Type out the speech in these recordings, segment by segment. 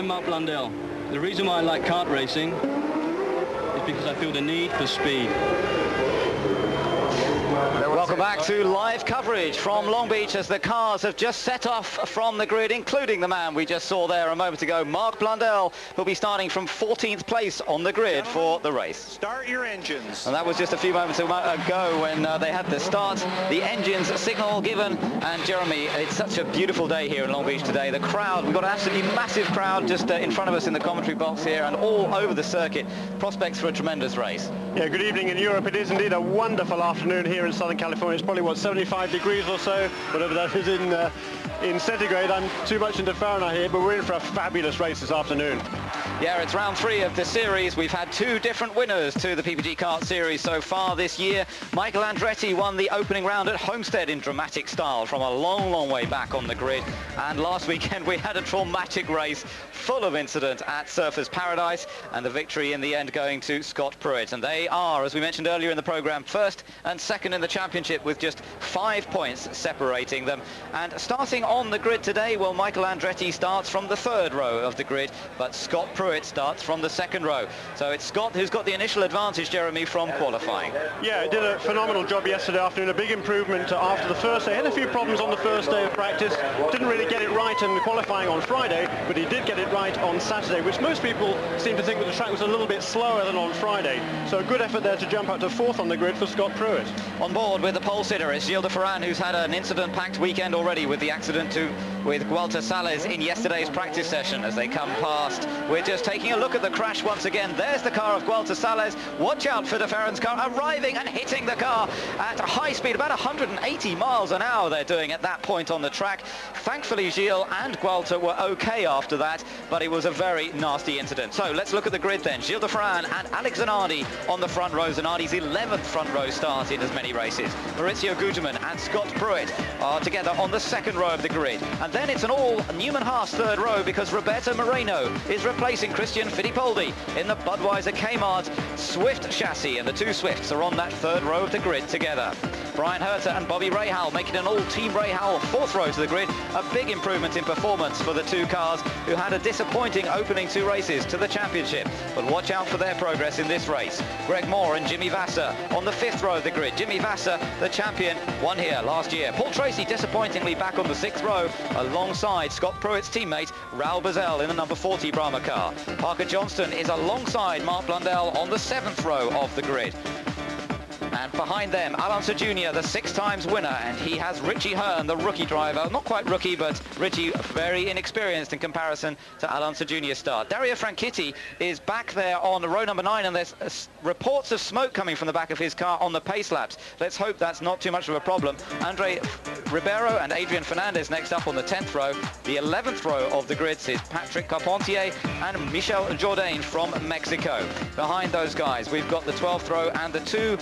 I'm Mark Blundell. The reason why I like kart racing is because I feel the need for speed. Welcome back to live coverage from Long Beach as the cars have just set off from the grid, including the man we just saw there a moment ago, Mark Blundell, who'll be starting from 14th place on the grid for the race. Start your engines. And that was just a few moments ago when they had the start, the engines signal given. And Jeremy, it's such a beautiful day here in Long Beach today. The crowd, we've got an absolutely massive crowd just in front of us in the commentary box here and all over the circuit. Prospects for a tremendous race. Yeah, good evening in Europe. It is indeed a wonderful afternoon here in Southern California. It's probably, what, 75 degrees or so, whatever that is in centigrade. I'm too much into Fahrenheit here, but we're in for a fabulous race this afternoon. Yeah, it's round 3 of the series. We've had 2 different winners to the PPG Kart Series so far this year. Michael Andretti won the opening round at Homestead in dramatic style from a long, long way back on the grid. And last weekend we had a traumatic race full of incident at Surfers Paradise, and the victory in the end going to Scott Pruitt. And they are, as we mentioned earlier in the programme, first and second in the championship with just 5 points separating them. And starting on the grid today, well, Michael Andretti starts from the 3rd row of the grid, but Scott Pruitt starts from the 2nd row. So it's Scott who's got the initial advantage, Jeremy, from qualifying. Yeah, did a phenomenal job yesterday afternoon, a big improvement after the first day. Had a few problems on the first day of practice, didn't really get it right in the qualifying on Friday, but he did get it right on Saturday, which most people seem to think that the track was a little bit slower than on Friday. So a good effort there to jump up to 4th on the grid for Scott Pruitt. On board with the pole sitter is Gilles de Ferran, who's had an incident-packed weekend already with the accident with Gualter Sales in yesterday's practice session as they come past. We're just taking a look at the crash once again. There's the car of Gualter Sales. Watch out for de Ferran's car arriving and hitting the car at a high speed, about 180 miles an hour they're doing at that point on the track. Thankfully, Gilles and Gualter were okay after that, but it was a very nasty incident. So let's look at the grid then. Gilles de Ferran and Alex Zanardi on the front row. Zanardi's 11th front row start in as many races. Maurizio Guterman and Scott Pruitt are together on the 2nd row of the grid. And then it's an all Newman Haas 3rd row because Roberto Moreno is replacing Christian Fittipaldi in the Budweiser Kmart Swift chassis, and the 2 Swifts are on that 3rd row of the grid together. Brian Herter and Bobby Rahal making an all-team Rahal 4th row to the grid. A big improvement in performance for the 2 cars who had a disappointing opening 2 races to the championship. But watch out for their progress in this race. Greg Moore and Jimmy Vasser on the 5th row of the grid. Jimmy Vasser, the champion, won here last year. Paul Tracy disappointingly back on the 6th row alongside Scott Pruitt's teammate Raul Boesel in the number 40 Brahma car. Parker Johnston is alongside Mark Blundell on the 7th row of the grid. And behind them, Alonso Jr., the 6-times winner, and he has Richie Hearn, the rookie driver. Not quite rookie, but Richie very inexperienced in comparison to Alonso Jr.'s start. Dario Franchitti is back there on row number 9, and there's reports of smoke coming from the back of his car on the pace laps. Let's hope that's not too much of a problem. Andre Ribeiro and Adrian Fernandez next up on the 10th row. The 11th row of the grids is Patrick Carpentier and Michel Jourdain from Mexico. Behind those guys, we've got the 12th row and the 2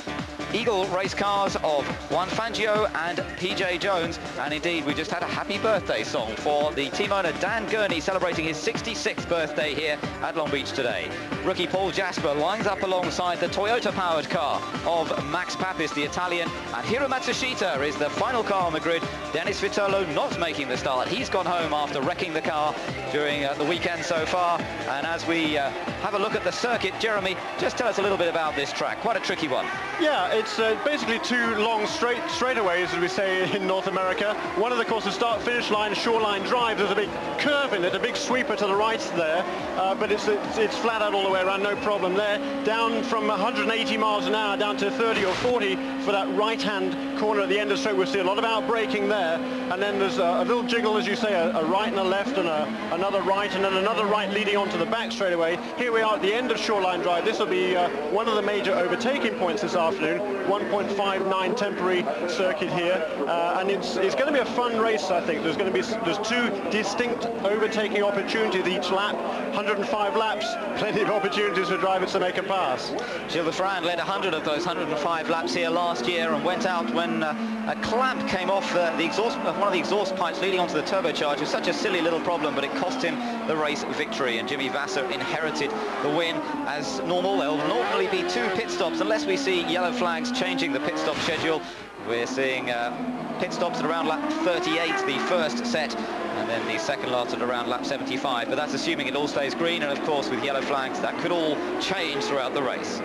Eagle race cars of Juan Fangio and PJ Jones. And indeed, we just had a happy birthday song for the team owner Dan Gurney, celebrating his 66th birthday here at Long Beach today. Rookie Paul Jasper lines up alongside the Toyota-powered car of Max Papis, the Italian, and Hiro Matsushita is the final car on the grid. Dennis Vitolo not making the start. He's gone home after wrecking the car during the weekend so far. And as we have a look at the circuit, Jeremy, just tell us a little bit about this track. Quite a tricky one. Yeah, it's basically 2 long straightaways, as we say in North America. One of the course, the start-finish line, Shoreline Drive. There's a big curve in it, a big sweeper to the right there, but it's flat out all the way around, no problem there. Down from 180 miles an hour down to 30 or 40 for that right-hand corner at the end of the straight. We'll see a lot of out-braking there, and then there's a little jiggle, as you say, a right and a left, and another right, and then another right leading onto the back straightaway. Here we are at the end of Shoreline Drive. This will be one of the major overtaking points this afternoon. 1.59 temporary circuit here, and it's going to be a fun race. I think there's 2 distinct overtaking opportunities each lap. 105 laps, plenty of opportunities for drivers to make a pass. Gilles de Ferran led 100 of those 105 laps here last year and went out when a clamp came off one of the exhaust pipes leading onto the turbocharger. Such a silly little problem, but it cost him the race victory, and Jimmy Vasser inherited the win. As normal, there'll normally be 2 pit stops unless we see yellow flags changing the pit stop schedule. We're seeing pit stops at around lap 38, the first set. and then the second lot at around lap 75, but that's assuming it all stays green, and of course with yellow flags that could all change throughout the race.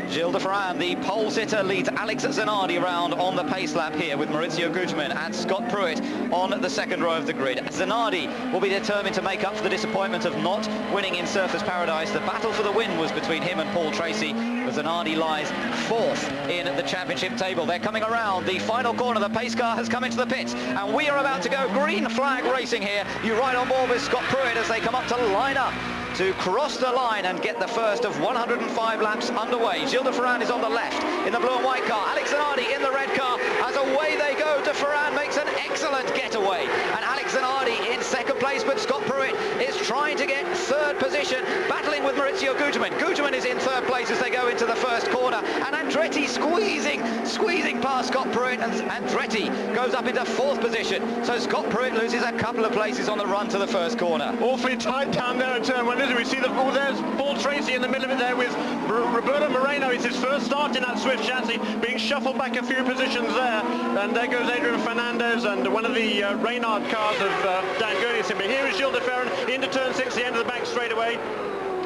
Gilles de Ferran, the pole sitter, leads Alex Zanardi around on the pace lap here with Maurizio Gugelmin and Scott Pruitt on the second row of the grid. Zanardi will be determined to make up for the disappointment of not winning in Surfers Paradise. The battle for the win was between him and Paul Tracy, but Zanardi lies fourth in the championship table. They're coming around the final corner. The pace car has come into the pits, and we are about to go green flag racing here. You ride on board with Scott Pruitt as they come up to line up to cross the line and get the first of 105 laps underway. Gilles de Ferran is on the left in the blue and white car. Alex Zanardi in the red car as away they go. De Ferran makes an excellent getaway, and Alex Zanardi in second place, but Scott Pruitt is trying to get third position, battling with Maurizio Gugelmin. Gugelmin is in third place as they go into the first corner, and Andretti squeezing past Scott Pruitt, and Andretti goes up into fourth position. So Scott Pruitt loses a couple of places on the run to the first corner. Awfully tight down there in turn one, isn't it? We see there's Paul Tracy in the middle of it there with Roberto Moreno. It's his first start in that Swift chassis, being shuffled back a few positions there. And there goes Adrian Fernandez and one of the Reynard cars of Dan Gurney. Here is Gilles de Ferran into turn 6, the end of the back straightaway.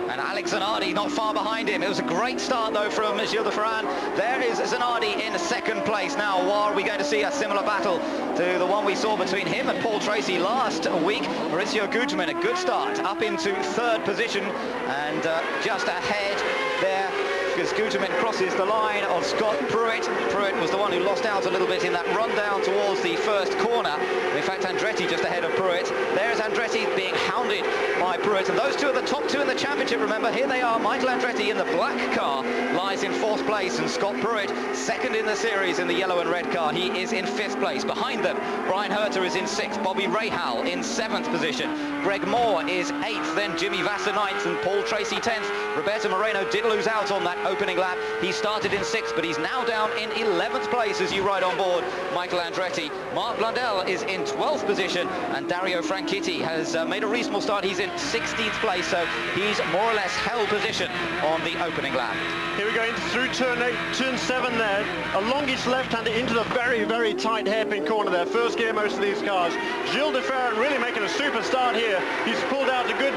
And Alex Zanardi not far behind him. It was a great start though from Gilles de Ferran. There is Zanardi in second place now. Or are we going to see a similar battle to the one we saw between him and Paul Tracy last week? Maurizio Gugelmin, a good start up into third position, and just ahead there as Gugelmin crosses the line of Scott Pruitt. Pruitt was the one who lost out a little bit in that run down towards the first corner. In fact, Andretti just ahead of Pruitt. There's Andretti being hounded by Pruitt, and those two are the top two in the championship. Remember, here they are. Michael Andretti in the black car lies in fourth place, and Scott Pruitt second in the series in the yellow and red car. He is in fifth place. Behind them, Brian Herter is in sixth, Bobby Rahal in seventh position, Greg Moore is eighth, then Jimmy Vasser ninth, and Paul Tracy 10th. Roberto Moreno did lose out on that opening lap. He started in sixth, but he's now down in 11th place as you ride on board Michael Andretti. Mark Blundell is in 12th position, and Dario Franchitti has made a reasonable start. He's in 16th place, so he's more or less held position on the opening lap. Here we go through turn 8, turn 7 there. A longish left-hander into the very, very tight hairpin corner there. First gear, most of these cars. Gilles de Ferran really making a super start here. He's pulled out a good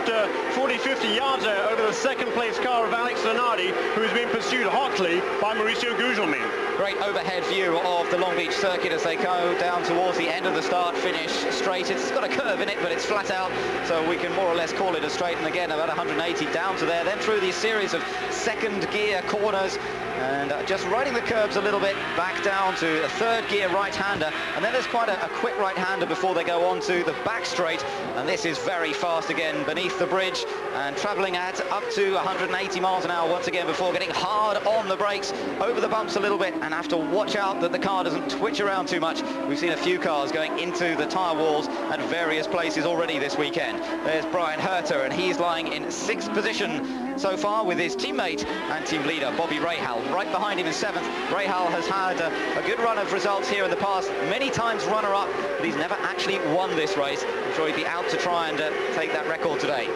40-50 yards there over the second place car of Alex Zanardi, who is being pursued hotly by Maurizio Gugelmin. Great overhead view of the Long Beach circuit as they go down towards the end of the start-finish straight. It's got a curve in it, but it's flat out, so we can more or less call it a straight. And again, about 180 down to there, then through these series of second gear corners, and just riding the curbs a little bit back down to a third gear right-hander, and then there's quite a quick right-hander before they go on to the back straight, and this is very fast again beneath the bridge and travelling at up to 180 miles an hour once again before getting hard on the brakes over the bumps a little bit, and have to watch out that the car doesn't twitch around too much. We've seen a few cars going into the tyre walls at various places already this weekend. There's Brian Herter, and he's lying in 6th position so far with his teammate and team leader Bobby Rahal right behind him in 7th. Rahal has had a good run of results here in the past, many times runner-up, but he's never actually won this race. I'm sure he'd be out to try and take that record today.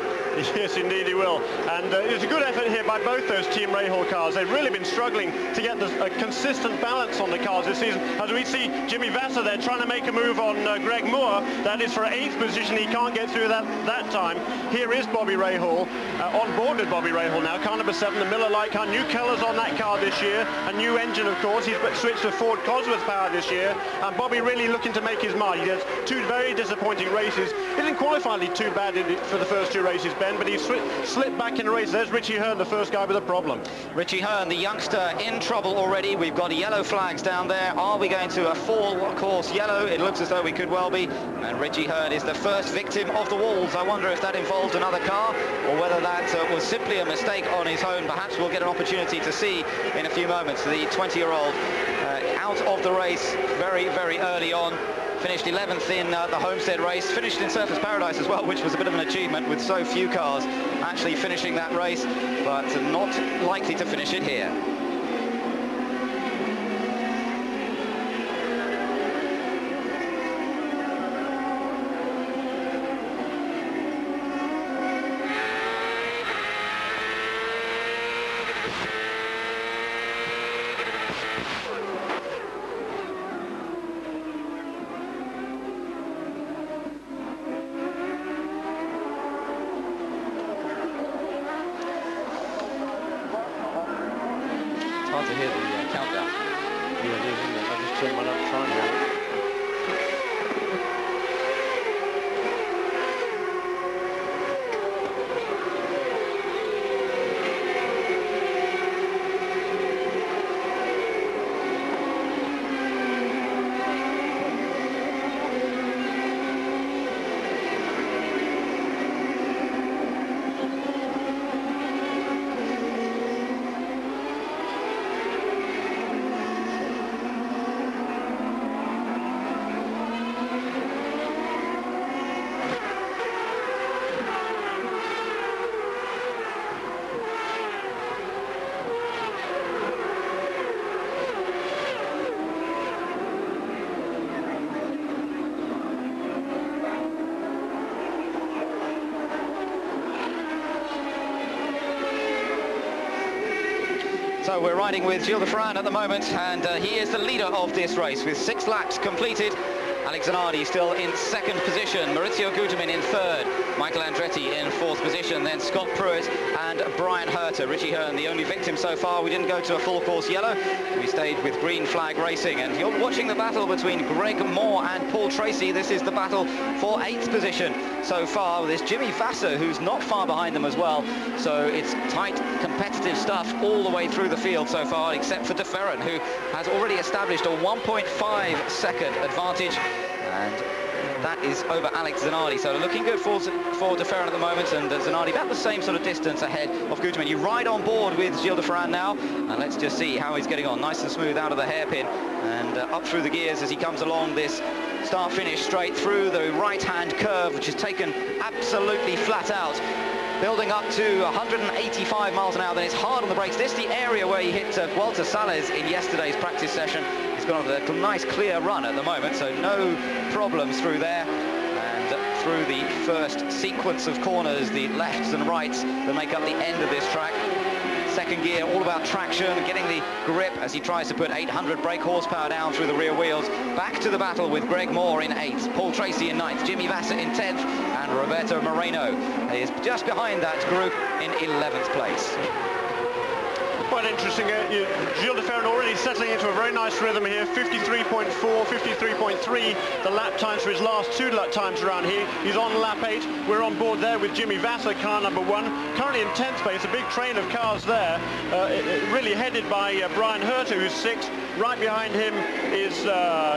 Yes, indeed he will. And it's a good effort here by both those Team Rahal cars. They've really been struggling to get a consistent balance on the cars this season. As we see Jimmy Vasser there trying to make a move on Greg Moore. That is for 8th position. He can't get through that time. Here is Bobby Rahal, on board with Bobby Rahal now. Car number 7, the Miller Lite car. New colours on that car this year. A new engine, of course. He's switched to Ford Cosworth power this year. And Bobby really looking to make his mark. He has 2 very disappointing races. He didn't qualify too bad for the first 2 races, Ben, but he slipped back in the race. There's Richie Hearn, the first guy with a problem. Richie Hearn, the youngster, in trouble already. We've got yellow flags down there. Are we going to a full course yellow? It looks as though we could well be. And Richie Hearn is the first victim of the walls. I wonder if that involved another car, or whether that was simply a mistake on his own. Perhaps we'll get an opportunity to see in a few moments. The 20-year-old out of the race very, very early on. Finished 11th in the Homestead race, finished in Surfers Paradise as well, which was a bit of an achievement with so few cars actually finishing that race, but not likely to finish it here. hard to hear the countdown. Yeah, it is, isn't it? I'll just turn mine up, try and hear it. So we're riding with Gilles de Ferran at the moment, and he is the leader of this race with 6 laps completed. Alex Zanardi still in second position, Maurizio Guterman in third, Michael Andretti in fourth position, then Scott Pruitt and Brian Herter. Richie Hearn, the only victim so far. We didn't go to a full course yellow. We stayed with green flag racing, and you're watching the battle between Greg Moore and Paul Tracy. This is the battle for 8th position so far. There's Jimmy Vasser, who's not far behind them as well. So it's tight, competitive stuff all the way through the field so far, except for de Ferran, who has already established a 1.5 second advantage. And that is over Alex Zanardi. So looking good for de Ferran at the moment, and Zanardi about the same sort of distance ahead of Guterman. You ride on board with Gilles de Ferran now, and let's just see how he's getting on. Nice and smooth out of the hairpin, and up through the gears as he comes along this start-finish straight through the right-hand curve, which is taken absolutely flat out, building up to 185 miles an hour. Then it's hard on the brakes. This is the area where he hit Walter Sales in yesterday's practice session. He's got a nice clear run at the moment, so no problems through there. And through the first sequence of corners, the lefts and rights that make up the end of this track. Second gear, all about traction, getting the grip as he tries to put 800 brake horsepower down through the rear wheels. Back to the battle with Greg Moore in 8th, Paul Tracy in 9th, Jimmy Vasser in 10th, and Roberto Moreno is just behind that group in 11th place. Quite interesting. Gilles de Ferran already settling into a very nice rhythm here. 53.4, 53.3, the lap times for his last 2 lap times around here. He's on lap 8. We're on board there with Jimmy Vasser, car number 1. Currently in 10th place, a big train of cars there, really headed by Brian Herter, who's 6th. Right behind him is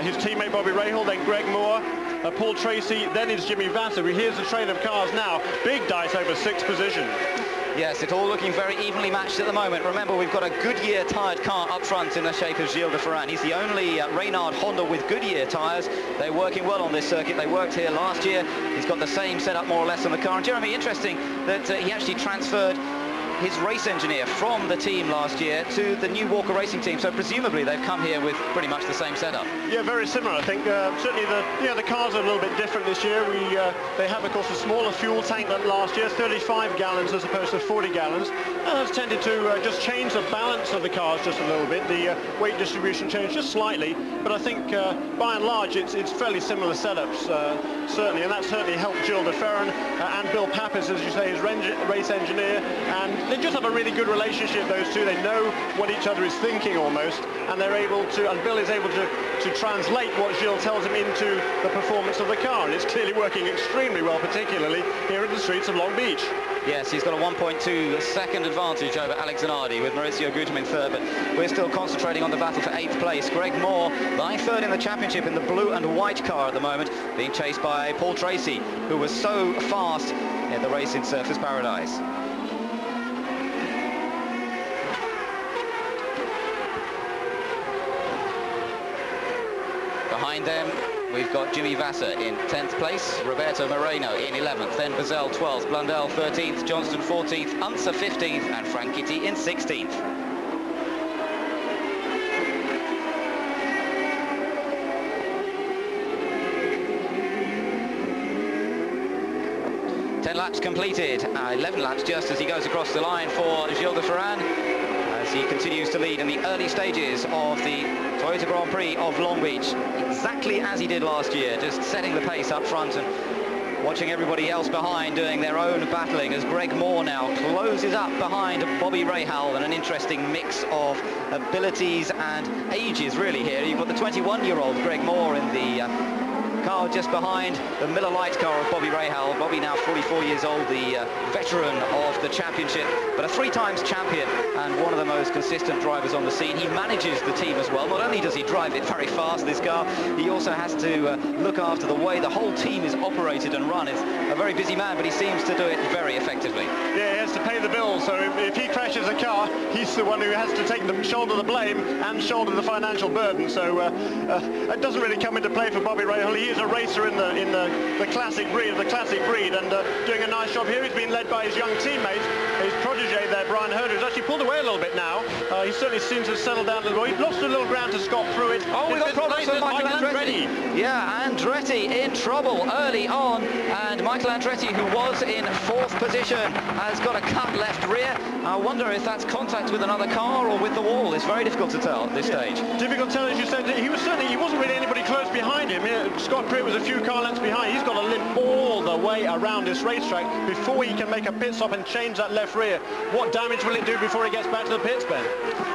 his teammate Bobby Rahal, then Greg Moore, Paul Tracy, then is Jimmy Vasser. Here's the train of cars now. Big dice over 6th position. Yes, it's all looking very evenly matched at the moment. Remember, we've got a Goodyear tyred car up front in the shape of Gilles de Ferran. He's the only Reynard Honda with Goodyear tyres. They're working well on this circuit. They worked here last year. He's got the same setup more or less on the car. And Jeremy, interesting that he actually transferred his race engineer from the team last year to the new Walker Racing team, so presumably they've come here with pretty much the same setup. Yeah, very similar, I think. Certainly the cars are a little bit different this year. They have, of course, a smaller fuel tank than last year, 35 gallons as opposed to 40 gallons. And that's tended to just change the balance of the cars just a little bit. The weight distribution changed just slightly, but I think by and large it's fairly similar setups, certainly, and that's certainly helped Gilles de Ferran and Bill Pappas, as you say, his race engineer, and they just have a really good relationship, those two. They know what each other is thinking almost, and they're able to, and Bill is able to translate what Gilles tells him into the performance of the car, and it's clearly working extremely well, particularly here in the streets of Long Beach. Yes, he's got a 1.2 second advantage over Alex Zanardi with Maurizio Guterman third, but we're still concentrating on the battle for 8th place. Greg Moore lying third in the championship in the blue and white car at the moment, being chased by Paul Tracy, who was so fast in the race in Surfers Paradise. Behind them, we've got Jimmy Vasser in 10th place, Roberto Moreno in 11th, then Bazell 12th, Blundell 13th, Johnston 14th, Unser 15th, and Frank Kitty in 16th. Laps completed, 11 laps just as he goes across the line for Gilles de Ferran as he continues to lead in the early stages of the Toyota Grand Prix of Long Beach, exactly as he did last year, just setting the pace up front and watching everybody else behind doing their own battling as Greg Moore now closes up behind Bobby Rahal, and an interesting mix of abilities and ages really here. You've got the 21-year-old Greg Moore in the car just behind the Miller Lite car of Bobby Rahal. Bobby now 44 years old, the veteran of the championship, but a 3-times champion and one of the most consistent drivers on the scene. He manages the team as well. Not only does he drive it very fast, this car, he also has to look after the way the whole team is operated and run. It's a very busy man, but he seems to do it very effectively. Yeah, he has to pay the bill, so if he crashes a car, he's the one who has to take shoulder the blame and shoulder the financial burden. So it doesn't really come into play for Bobby Rahal. He is a racer in the classic breed, and doing a nice job here. He's been led by his young teammate, his protege there, Brian Hurd, who's actually pulled away a little bit now. He certainly seems to have settled down a little bit. He's lost a little ground to Scott Pruitt. Oh, we've got problems with Michael Andretti. Yeah, Andretti in trouble early on, and Michael Andretti, who was in 4th position, has got a cut left rear. I wonder if that's contact with another car or with the wall. It's very difficult to tell at this stage. Difficult to tell, as you said. He wasn't really anybody close behind him. Scott Pruitt was a few car lengths behind. He's got to limp all the way around this racetrack before he can make a pit stop and change that left rear. What damage will it do before he gets back to the pits, Ben?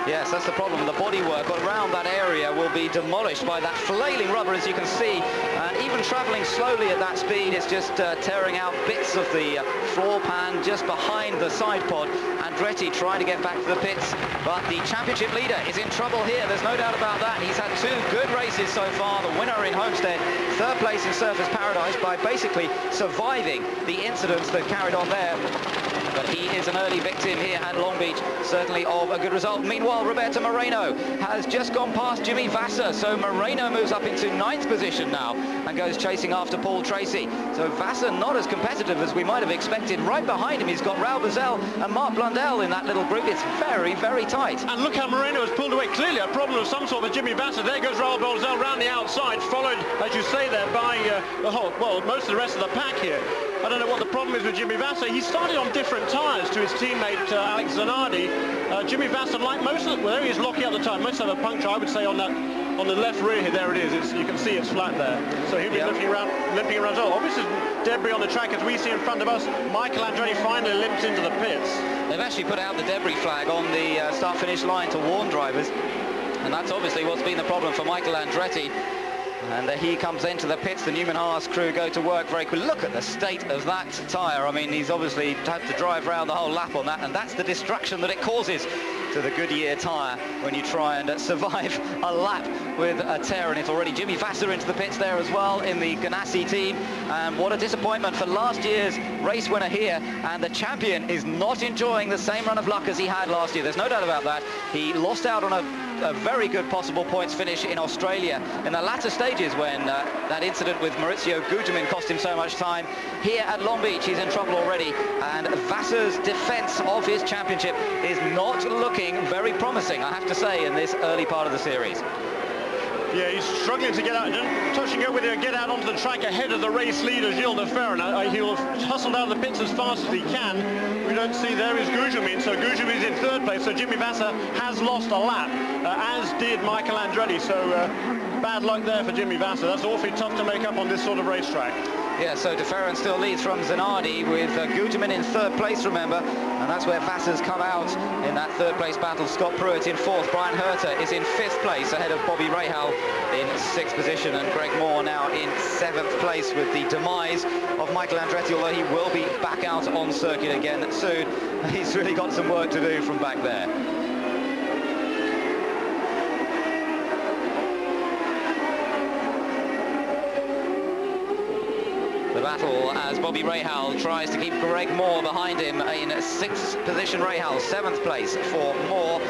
Yes, that's the problem. The bodywork around that area will be demolished by that flailing rubber, as you can see. And even travelling slowly at that speed, it's just tearing out bits of the floor pan just behind the side pod. Andretti trying to get back to the pits, but the championship leader is in trouble here. There's no doubt about that. He's had 2 good races so far. The winner in Homestead, 3rd place in Surfers Paradise, by basically surviving the incidents that carried on there. But he is an early victim here at Long Beach, certainly of a good result. Meanwhile, Roberto Moreno has just gone past Jimmy Vasser, so Moreno moves up into 9th position now and goes chasing after Paul Tracy. So Vasser not as competitive as we might have expected. Right behind him, he's got Raul Boesel and Mark Blundell in that little group. It's very, very tight. And look how Moreno has pulled away. Clearly a problem of some sort with Jimmy Vasser. There goes Raul Boesel round the outside, followed, as you say there, by most of the rest of the pack here. I don't know what the problem is with Jimmy Vasser. He started on different tyres to his teammate Alex Zanardi. Jimmy Vasser, like most of there he is locking up the tyre. Most of a puncture, I would say, on the left rear here. There it is. You can see it's flat there. So he'll be limping around. So obviously debris on the track as we see in front of us. Michael Andretti finally limps into the pits. They've actually put out the debris flag on the start-finish line to warn drivers, and that's obviously what's been the problem for Michael Andretti. And he comes into the pits. The Newman Haas crew go to work very quickly. Look at the state of that tyre. I mean, he's obviously had to drive around the whole lap on that, and that's the destruction that it causes to the Goodyear tyre when you try and survive a lap with a tear in it already. Jimmy Vasser into the pits there as well in the Ganassi team, and what a disappointment for last year's race winner here, and the champion is not enjoying the same run of luck as he had last year. There's no doubt about that. He lost out on a very good possible points finish in Australia in the latter stages when that incident with Maurizio Gugelmin cost him so much time. Here at Long Beach, he's in trouble already, and Vasser's defence of his championship is not looking very promising, I have to say, in this early part of the series. Yeah, he's struggling to get out, touching up with it, get out onto the track ahead of the race leader, Gilles de Ferran. He'll have hustled out of the pits as fast as he can. We don't see there is Gugelmin, so Gugelmin's in 3rd place, so Jimmy Vasser has lost a lap, as did Michael Andretti, so bad luck there for Jimmy Vasser. That's awfully tough to make up on this sort of racetrack. Yeah, so de Ferran still leads from Zanardi with Gugelmin in 3rd place, remember, and that's where Vasser's come out in that 3rd place battle. Scott Pruitt in 4th, Brian Herter is in 5th place ahead of Bobby Rahal in 6th position, and Greg Moore now in 7th place with the demise of Michael Andretti, although he will be back out on circuit again soon. He's really got some work to do from back there. Battle as Bobby Rahal tries to keep Greg Moore behind him in 6th position. Rahal 7th place for Moore,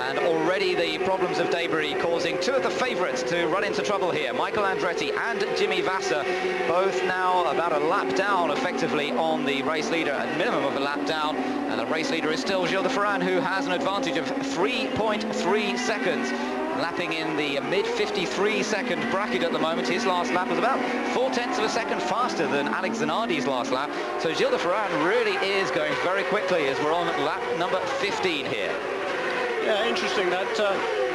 and already the problems of debris causing 2 of the favourites to run into trouble here. Michael Andretti and Jimmy Vasser, both now about a lap down effectively on the race leader, a minimum of a lap down, and the race leader is still Gilles de Ferran, who has an advantage of 3.3 seconds. Lapping in the mid-53 second bracket at the moment. His last lap was about 0.4 of a second faster than Alex Zanardi's last lap. So Gilles de Ferran really is going very quickly as we're on lap number 15 here. Yeah, interesting that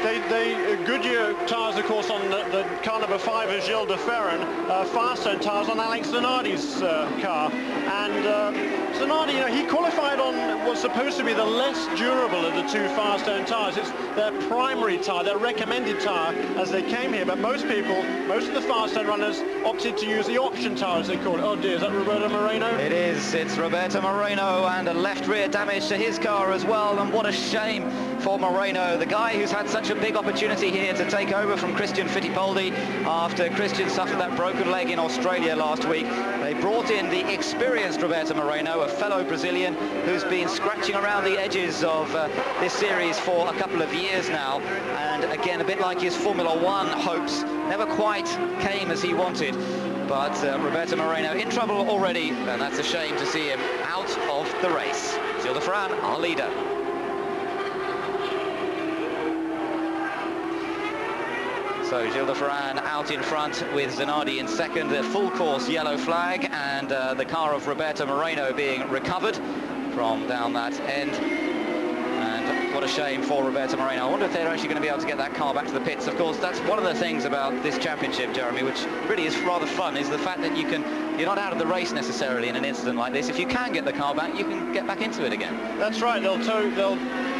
Goodyear tyres, of course, on the car number 5 is Gilles de Ferran, Firestone tyres on Alex Zanardi's car. And Zanardi, you know, he qualified on what's supposed to be the less durable of the two Firestone tyres. It's their primary tyre, their recommended tyre as they came here. But most people, most of the Firestone runners opted to use the option tyre, as they call it. Oh dear, is that Roberto Moreno? It is. It's Roberto Moreno, and a left rear damage to his car as well. And what a shame for Moreno, the guy who's had such a big opportunity here to take over from Christian Fittipaldi after Christian suffered that broken leg in Australia last week. They brought in the experienced Roberto Moreno, a fellow Brazilian who's been scratching around the edges of this series for a couple of years now. And again, a bit like his Formula One hopes, never quite came as he wanted. But Roberto Moreno in trouble already, and that's a shame to see him out of the race. Gilles de Ferran, our leader. So Gilles de Ferran out in front with Zanardi in second, the full course yellow flag, and the car of Roberto Moreno being recovered from down that end. And what a shame for Roberto Moreno. I wonder if they're actually going to be able to get that car back to the pits. Of course, that's one of the things about this championship, Jeremy, which really is rather fun, is the fact that you're not out of the race necessarily in an incident like this. If you can get the car back, you can get back into it again. That's right. They'll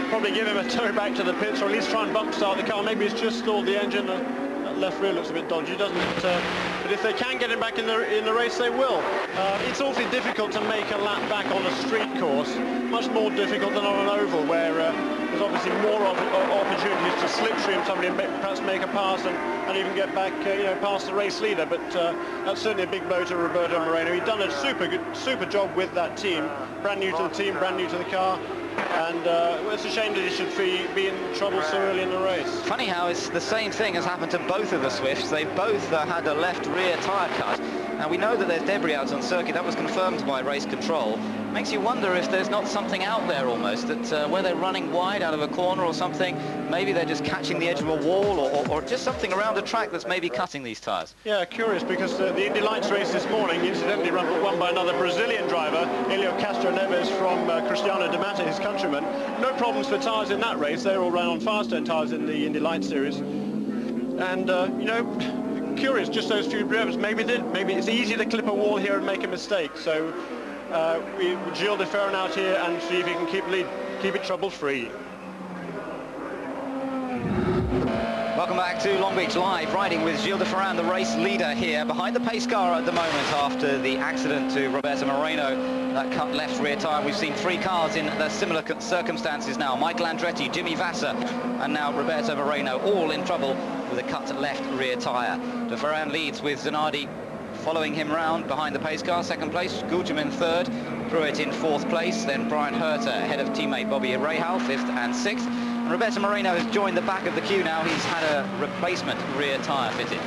probably give him a tow back to the pits, or at least try and bump start the car. Maybe it's just stalled the engine. That left rear looks a bit dodgy, doesn't it? But if they can get him back in the race, they will. It's awfully difficult to make a lap back on a street course. Much more difficult than on an oval, where there's obviously more opportunities to slipstream somebody and perhaps make a pass and even get back, past the race leader. But that's certainly a big blow to Roberto Moreno. He's done a super job with that team. Brand new to the team, brand new to the car. And it's a shame that he should be in trouble so early in the race. Funny how it's the same thing has happened to both of the Swifts. They both had a left rear tyre cut. Now we know that there's debris out on circuit. That was confirmed by race control. Makes you wonder if there's not something out there almost, that where they're running wide out of a corner or something, maybe they're just catching the edge of a wall, or just something around the track that's maybe cutting these tyres. Yeah, curious, because the Indy Lights race this morning, incidentally won by another Brazilian driver, Helio Castro Neves from Cristiano de Mata, his countryman. No problems for tyres in that race. They all ran on Firestone tyres in the Indy Lights series. And, curious, just those few drivers. Maybe it's easy to clip a wall here and make a mistake. So Gilles de Ferran out here and see if he can keep it trouble-free. Welcome back to Long Beach Live, riding with Gilles de Ferran, the race leader here, behind the pace car at the moment after the accident to Roberto Moreno, that cut left rear tyre. We've seen 3 cars in the similar circumstances now. Michael Andretti, Jimmy Vasser, and now Roberto Moreno, all in trouble with a cut left rear tyre. De Ferran leads with Zanardi following him round behind the pace car, second place, Gugelmin third, Pruitt in 4th place, then Brian Herter ahead of teammate Bobby Rahal, 5th and 6th. And Roberto Moreno has joined the back of the queue now. He's had a replacement rear tyre fitted,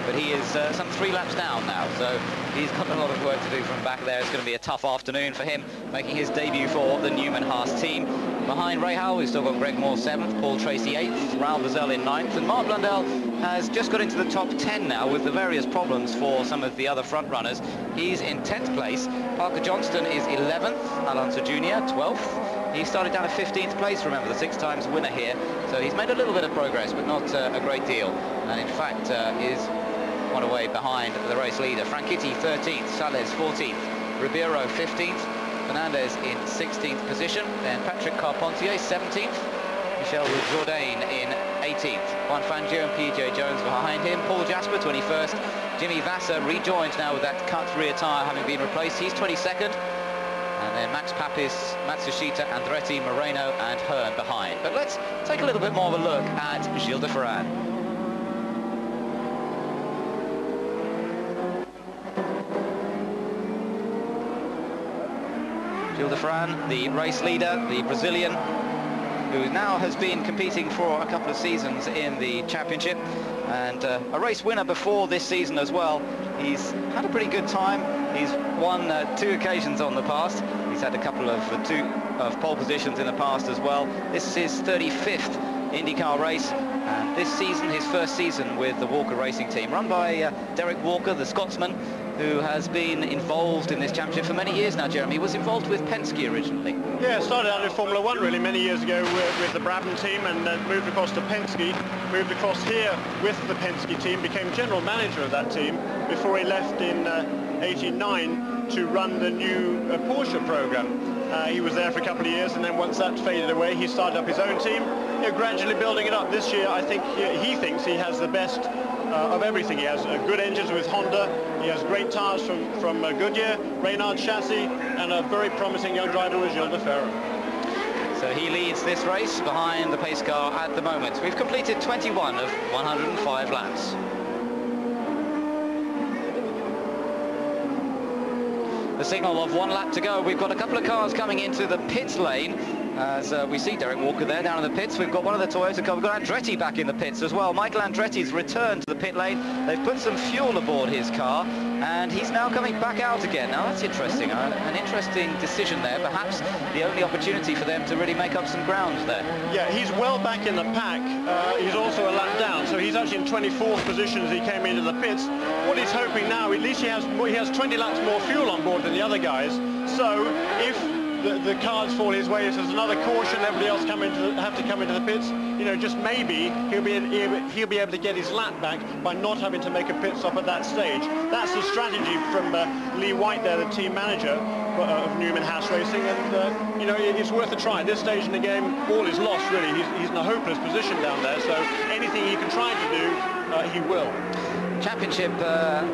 but he is some 3 laps down now, so he's got a lot of work to do from back there. It's going to be a tough afternoon for him, making his debut for the Newman-Haas team. Behind Rahal, we've still got Greg Moore 7th, Paul Tracy 8th, Raoul Boesel in 9th, and Mark Blundell has just got into the top 10 now with the various problems for some of the other front runners. He's in 10th place. Parker Johnston is 11th, Alonso Jr. 12th. He started down at 15th place, remember, the 6 times winner here. So he's made a little bit of progress, but not a great deal. And in fact, is one away behind the race leader. Franchitti 13th, Sales 14th, Ribeiro 15th, Fernandez in 16th position, then Patrick Carpentier 17th, Michel Jourdain in 18th, Juan Fangio and PJ Jones behind him, Paul Jasper 21st, Jimmy Vasser rejoined now with that cut rear tyre having been replaced, he's 22nd, and then Max Papis, Matsushita, Andretti, Moreno and Hearn behind. But let's take a little bit more of a look at Gilles de Ferran. Gilles de Ferran, the race leader, the Brazilian, who now has been competing for a couple of seasons in the championship, and a race winner before this season as well. He's had a pretty good time. He's won 2 occasions on the past. He's had a couple of pole positions in the past as well. This is his 35th IndyCar race, and this season, his first season with the Walker Racing team, run by Derek Walker, the Scotsman, who has been involved in this championship for many years now, Jeremy. He was involved with Penske originally. Yeah, started out in Formula One really many years ago with the Brabham team, and then moved across to Penske, moved across here with the Penske team, became general manager of that team before he left in '89 to run the new Porsche program. He was there for a couple of years, and then once that faded away, he started up his own team, gradually building it up. This year, I think he thinks he has the best of everything. He has good engines with Honda, he has great tires from Goodyear, Reynard chassis, and a very promising young driver with Gilles de Ferran. So he leads this race behind the pace car at the moment. We've completed 21 of 105 laps. The signal of 1 lap to go. We've got a couple of cars coming into the pit lane. As we see Derek Walker there down in the pits. We've got one of the Toyota cars. We've got Andretti back in the pits as well. Michael Andretti's returned to the pit lane. They've put some fuel aboard his car, and he's now coming back out again. Now that's interesting. An interesting decision there. Perhaps the only opportunity for them to really make up some ground there. Yeah, he's well back in the pack. He's also a lap down, so he's actually in 24th position as he came into the pits. What he's hoping now, at least he has 20 laps more fuel on board than the other guys. So if the cars fall his way, if there's another caution, everybody else have to come into the pits, just maybe he'll be able to get his lap back by not having to make a pit stop at that stage. That's the strategy from Lee White there, the team manager of Newman Haas Racing, and it's worth a try. At this stage in the game, all is lost really. He's in a hopeless position down there, so anything he can try to do, he will. Championship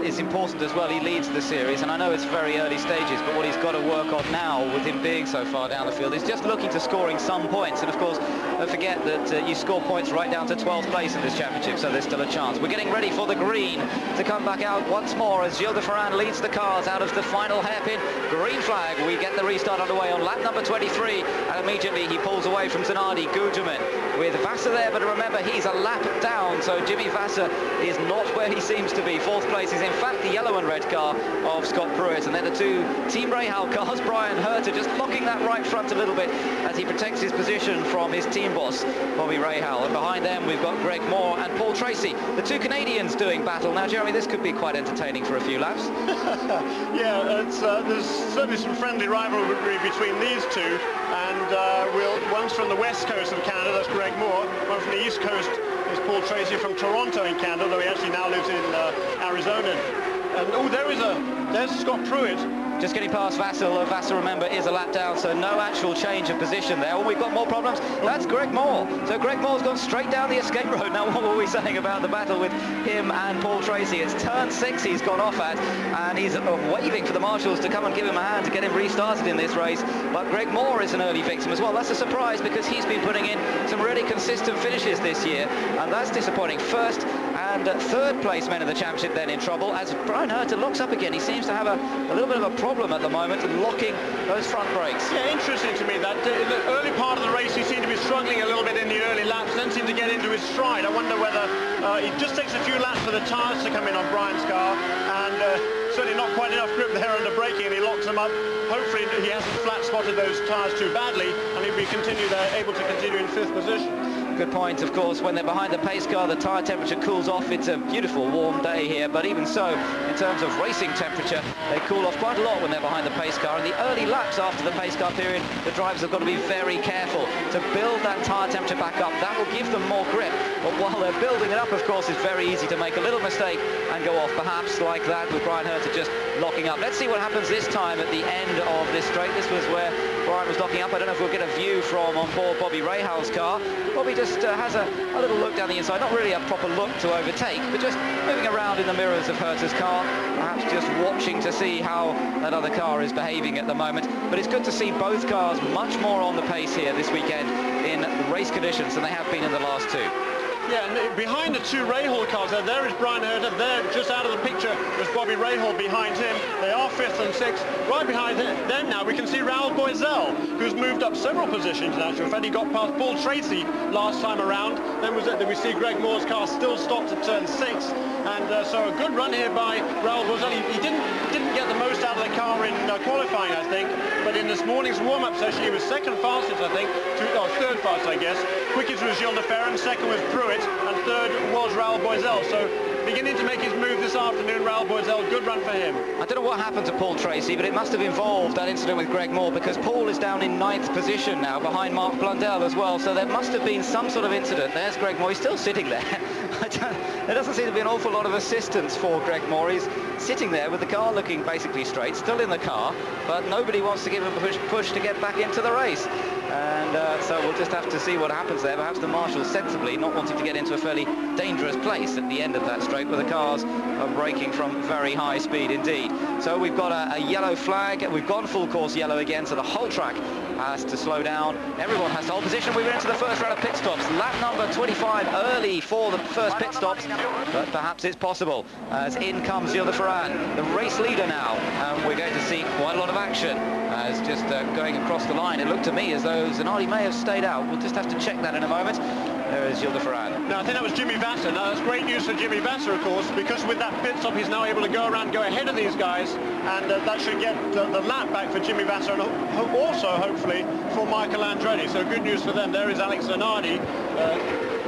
is important as well. He leads the series, and I know it's very early stages, but what he's got to work on now with him being so far down the field is just looking to scoring some points. And of course, don't forget that you score points right down to 12th place in this championship, so there's still a chance. We're getting ready for the green to come back out once more as Gilles de Ferran leads the cars out of the final hairpin. Green flag. We get the restart underway on lap number 23, and immediately he pulls away from Zanardi Gugelmin with Vasser there, but remember he's a lap down, so Jimmy Vasser is not where he seems to be. 4th place is in fact the yellow and red car of Scott Pruitt, and then the two Team Rahal cars, Brian Herter just locking that right front a little bit as he protects his position from his team boss Bobby Rahal, and behind them we've got Greg Moore and Paul Tracy, the two Canadians doing battle. Now Jeremy, this could be quite entertaining for a few laps. Yeah, there's certainly some friendly rivalry between these two, and one's from the west coast of Canada, that's Greg Moore, one from the east coast is Paul Tracy from Toronto in Canada, though he actually now lives in Arizona. And there's Scott Pruitt. Just getting past Vassel. Vassel, remember, is a lap down, so no actual change of position there. Oh, we've got more problems. That's Greg Moore. So Greg Moore's gone straight down the escape road. Now, what were we saying about the battle with him and Paul Tracy? It's turn 6 he's gone off at, and he's waving for the marshals to come and give him a hand to get him restarted in this race. But Greg Moore is an early victim as well. That's a surprise because he's been putting in some really consistent finishes this year, and that's disappointing. First and 3rd place men in the championship then in trouble as Brian Herter looks up again. He seems to have a little bit of a problem at the moment locking those front brakes. Yeah, interesting to me that in the early part of the race he seemed to be struggling a little bit in the early laps, then seemed to get into his stride. I wonder whether it just takes a few laps for the tyres to come in on Brian's car, and certainly not quite enough grip there under braking, and he locks them up. Hopefully he hasn't flat spotted those tyres too badly, and he'll be able to continue in 5th position. Good point. Of course, when they're behind the pace car, the tyre temperature cools off. It's a beautiful warm day here, but even so, in terms of racing temperature, they cool off quite a lot when they're behind the pace car. In the early laps after the pace car period, the drivers have got to be very careful to build that tyre temperature back up. That will give them more grip, but while they're building it up, of course, it's very easy to make a little mistake and go off, perhaps like that with Brian Herter just locking up. Let's see what happens this time at the end of this straight. This was where Brian was locking up. I don't know if we'll get a view from on board Bobby Rahal's car. Bobby just has a little look down the inside, not really a proper look to overtake, but just moving around in the mirrors of Herter's car, perhaps just watching to see how that other car is behaving at the moment. But it's good to see both cars much more on the pace here this weekend in race conditions than they have been in the last two. Yeah, and behind the two Rahal cars, there is Brian Herter. There, just out of the picture, was Bobby Rahal behind him. They are 5th and 6th. Right behind them now, we can see Raoul Boisel, who's moved up several positions in actual fact. He got past Paul Tracy last time around. Then we see Greg Moore's car still stopped at turn 6. And so a good run here by Raoul Boisel. He didn't get the most out of the car in qualifying, I think. But in this morning's warm-up session, he was 2nd fastest, I think. 3rd fastest, I guess. Quickest was Gilles de Ferran, 2nd was Pruitt, and 3rd was Raoul Boisel. So beginning to make his move this afternoon, Raoul Boisel. Good run for him. I don't know what happened to Paul Tracy, but it must have involved that incident with Greg Moore, because Paul is down in 9th position now, behind Mark Blundell as well, so there must have been some sort of incident. There's Greg Moore, he's still sitting there. There doesn't seem to be an awful lot of assistance for Greg Moore. He's sitting there with the car looking basically straight, still in the car, but nobody wants to give him a push to get back into the race. And so we'll just have to see what happens there. Perhaps the marshals sensibly not wanting to get into a fairly dangerous place at the end of that straight, where the cars are braking from very high speed indeed. So we've got a yellow flag. We've gone full course yellow again, so the whole track has to slow down. Everyone has to hold position. We were into the first round of pit stops. Lap number 25 early for the first pit stops, but perhaps it's possible as in comes Gilles de Ferran, the race leader now. And we're going to see quite a lot of action as just going across the line. It looked to me as though Zanardi may have stayed out. We'll just have to check that in a moment. There is Gilles de Ferran. Now, I think that was Jimmy Vasser. Now, that's great news for Jimmy Vasser, of course, because with that pit stop, he's now able to go around, go ahead of these guys, and that should get the lap back for Jimmy Vasser, and also, hopefully, for Michael Andretti. So good news for them. There is Alex Zanardi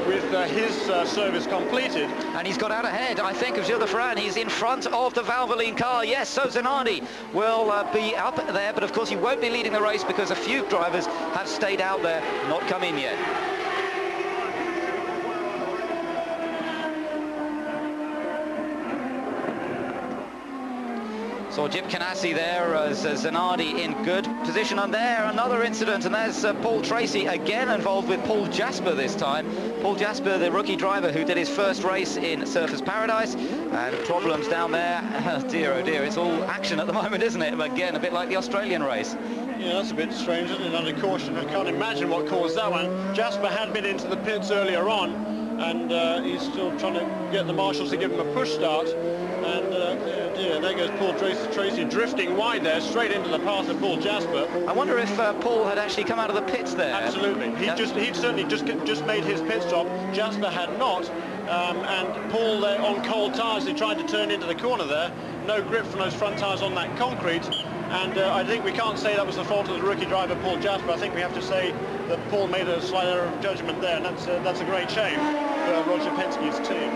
with his service completed. And he's got out ahead, I think, of Gilles de Ferran. He's in front of the Valvoline car. Yes, so Zanardi will be up there, but of course he won't be leading the race because a few drivers have stayed out there, not come in yet. Saw Jip Ganassi there as Zanardi in good position, and there another incident, and there's Paul Tracy again involved with Paul Jasper this time. Paul Jasper, the rookie driver who did his first race in Surfers Paradise, and problems down there. Oh dear, it's all action at the moment, isn't it? Again, a bit like the Australian race. Yeah, that's a bit strange, isn't it? Under caution, I can't imagine what caused that one. Jasper had been into the pits earlier on, and he's still trying to get the marshals to give him a push start. And dear, there goes Paul Tracy drifting wide there, straight into the path of Paul Jasper. I wonder if Paul had actually come out of the pits there. Absolutely. He'd certainly just made his pit stop. Jasper had not. And Paul there on cold tyres, he tried to turn into the corner there. No grip from those front tyres on that concrete. And I think we can't say that was the fault of the rookie driver, Paul Jasper. I think we have to say that Paul made a slight error of judgment there, and that's a great shame for Roger Penske's team.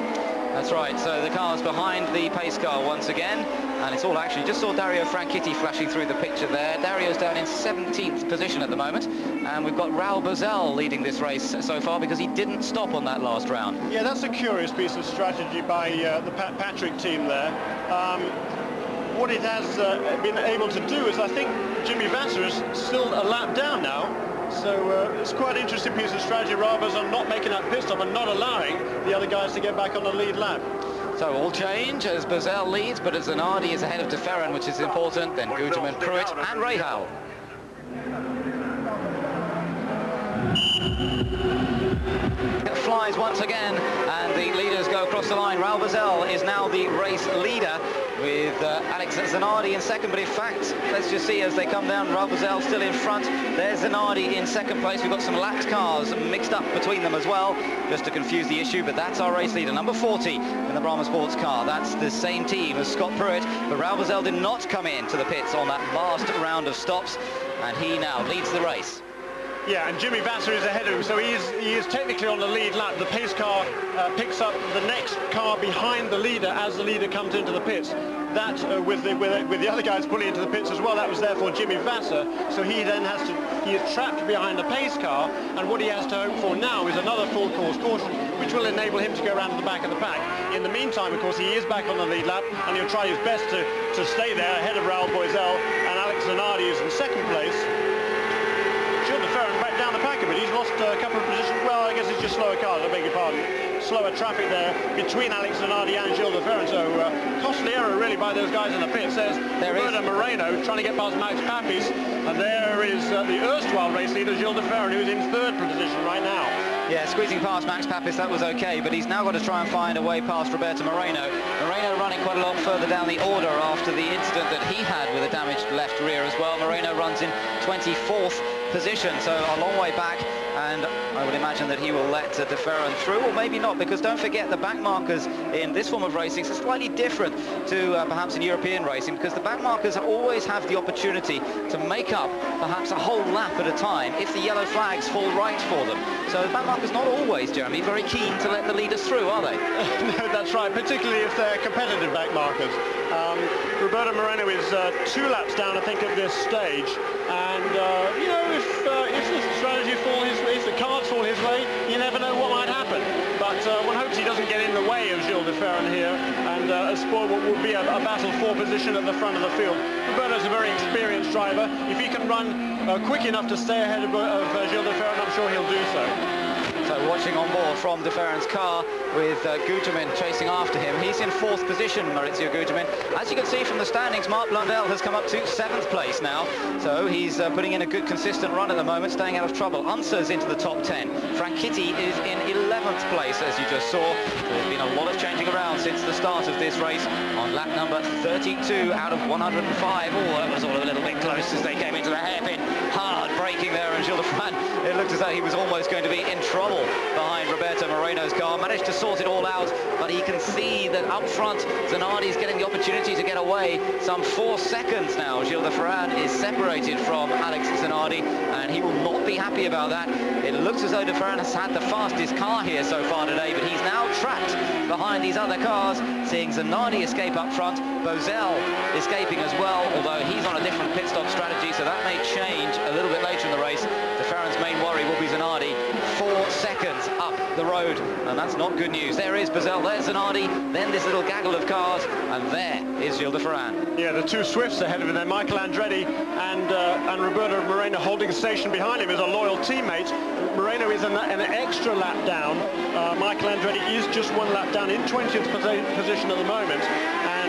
That's right, so the car's behind the pace car once again, and it's all actually, just saw Dario Franchitti flashing through the picture there. Dario's down in 17th position at the moment, and we've got Raoul Boisel leading this race so far because he didn't stop on that last round. Yeah, that's a curious piece of strategy by the Patrick team there. What it has been able to do is, I think Jimmy Vasser is still a lap down now. So it's quite an interesting piece of strategy. Raoul Boisel not making that pit stop and not allowing the other guys to get back on the lead lap. So all change as Boisel leads, but as Zanardi is ahead of de Ferran, which is important, then Guterman, Pruitt and Rahal. It flies once again, and the leaders go across the line. Raoul Boisel is now the race leader, with Alex Zanardi in second, but in fact, let's just see as they come down, Raoul Boisel still in front. There's Zanardi in second place. We've got some lapped cars mixed up between them as well, just to confuse the issue, but that's our race leader, number 40 in the Brahma Sports car. That's the same team as Scott Pruitt, but Raoul Boisel did not come into the pits on that last round of stops, and he now leads the race. Yeah, and Jimmy Vasser is ahead of him, so he is technically on the lead lap. The pace car picks up the next car behind the leader as the leader comes into the pits. That, with the other guys pulling into the pits as well, that was therefore Jimmy Vasser. So he then he is trapped behind the pace car, and what he has to hope for now is another full course caution, which will enable him to go around to the back of the pack. In the meantime, of course, he is back on the lead lap, and he'll try his best to stay there ahead of Raoul Boisel, and Alex Zanardi is in second place. Gilles de Ferran back down the pack a bit. He's lost a couple of positions. Well, I guess it's just slower cars, I beg your pardon. Slower traffic there between Alex Zanardi and Gilles de Ferran. So costly error really by those guys in the pits. There's Roberto Moreno trying to get past Max Papis, and there is the erstwhile race leader Gilles de Ferran, who's in third position right now. Yeah, squeezing past Max Papis, that was okay, but he's now got to try and find a way past Roberto Moreno. Moreno running quite a lot further down the order after the incident that he had with a damaged left rear as well. Moreno runs in 24th position, so a long way back, and I would imagine that he will let de Ferran through, or maybe not, because don't forget the back markers in this form of racing is slightly different to perhaps in European racing, because the back markers always have the opportunity to make up perhaps a whole lap at a time if the yellow flags fall right for them. So the back markers not always, Jeremy, very keen to let the leaders through, are they? No, that's right, particularly if they're competitive back markers. Roberto Moreno is 2 laps down, I think, at this stage. And, you know, if the strategy if the cards fall his way, you never know what might happen. But one hopes he doesn't get in the way of Gilles de Ferran here and spoil what would be a battle for position at the front of the field. Roberto's a very experienced driver. If he can run quick enough to stay ahead of Gilles de Ferran, I'm sure he'll do so. So watching on board from de Ferran's car with Guterman chasing after him. He's in 4th position, Maurizio Guterman. As you can see from the standings, Marc Blundell has come up to 7th place now. So he's putting in a good consistent run at the moment, staying out of trouble. Unser's into the top 10. Frank Kitty is in 11th place, as you just saw. There's been a lot of changing around since the start of this race on lap number 32 out of 105. Oh, that was all a little bit close as they came into the hairpin. Hard braking there, and Gilles de Ferran, it looked as though he was almost going to be in trouble behind Roberto Moreno's car. Managed to sort it all out, but he can see that up front Zanardi's getting the opportunity to get away. Some 4 seconds now Gilles de Ferran is separated from Alex Zanardi, and he will not be happy about that. It looks as though de Ferran has had the fastest car here so far today, but he's now trapped behind these other cars, seeing Zanardi escape up front, Bozell escaping as well, although he's on a different pit stop strategy, so that may change a little bit later in the race. De Ferran's main worry will be Zanardi, 4 seconds up the road, and that's not good news. There is Bozell, there's Zanardi, then this little gaggle of cars, and there is Gilles de Ferran. Yeah, the 2 Swifts ahead of him there, Michael Andretti and Roberto Moreno holding station behind him as a loyal teammate. Moreno is an extra lap down. Michael Andretti is just 1 lap down in 20th position at the moment, and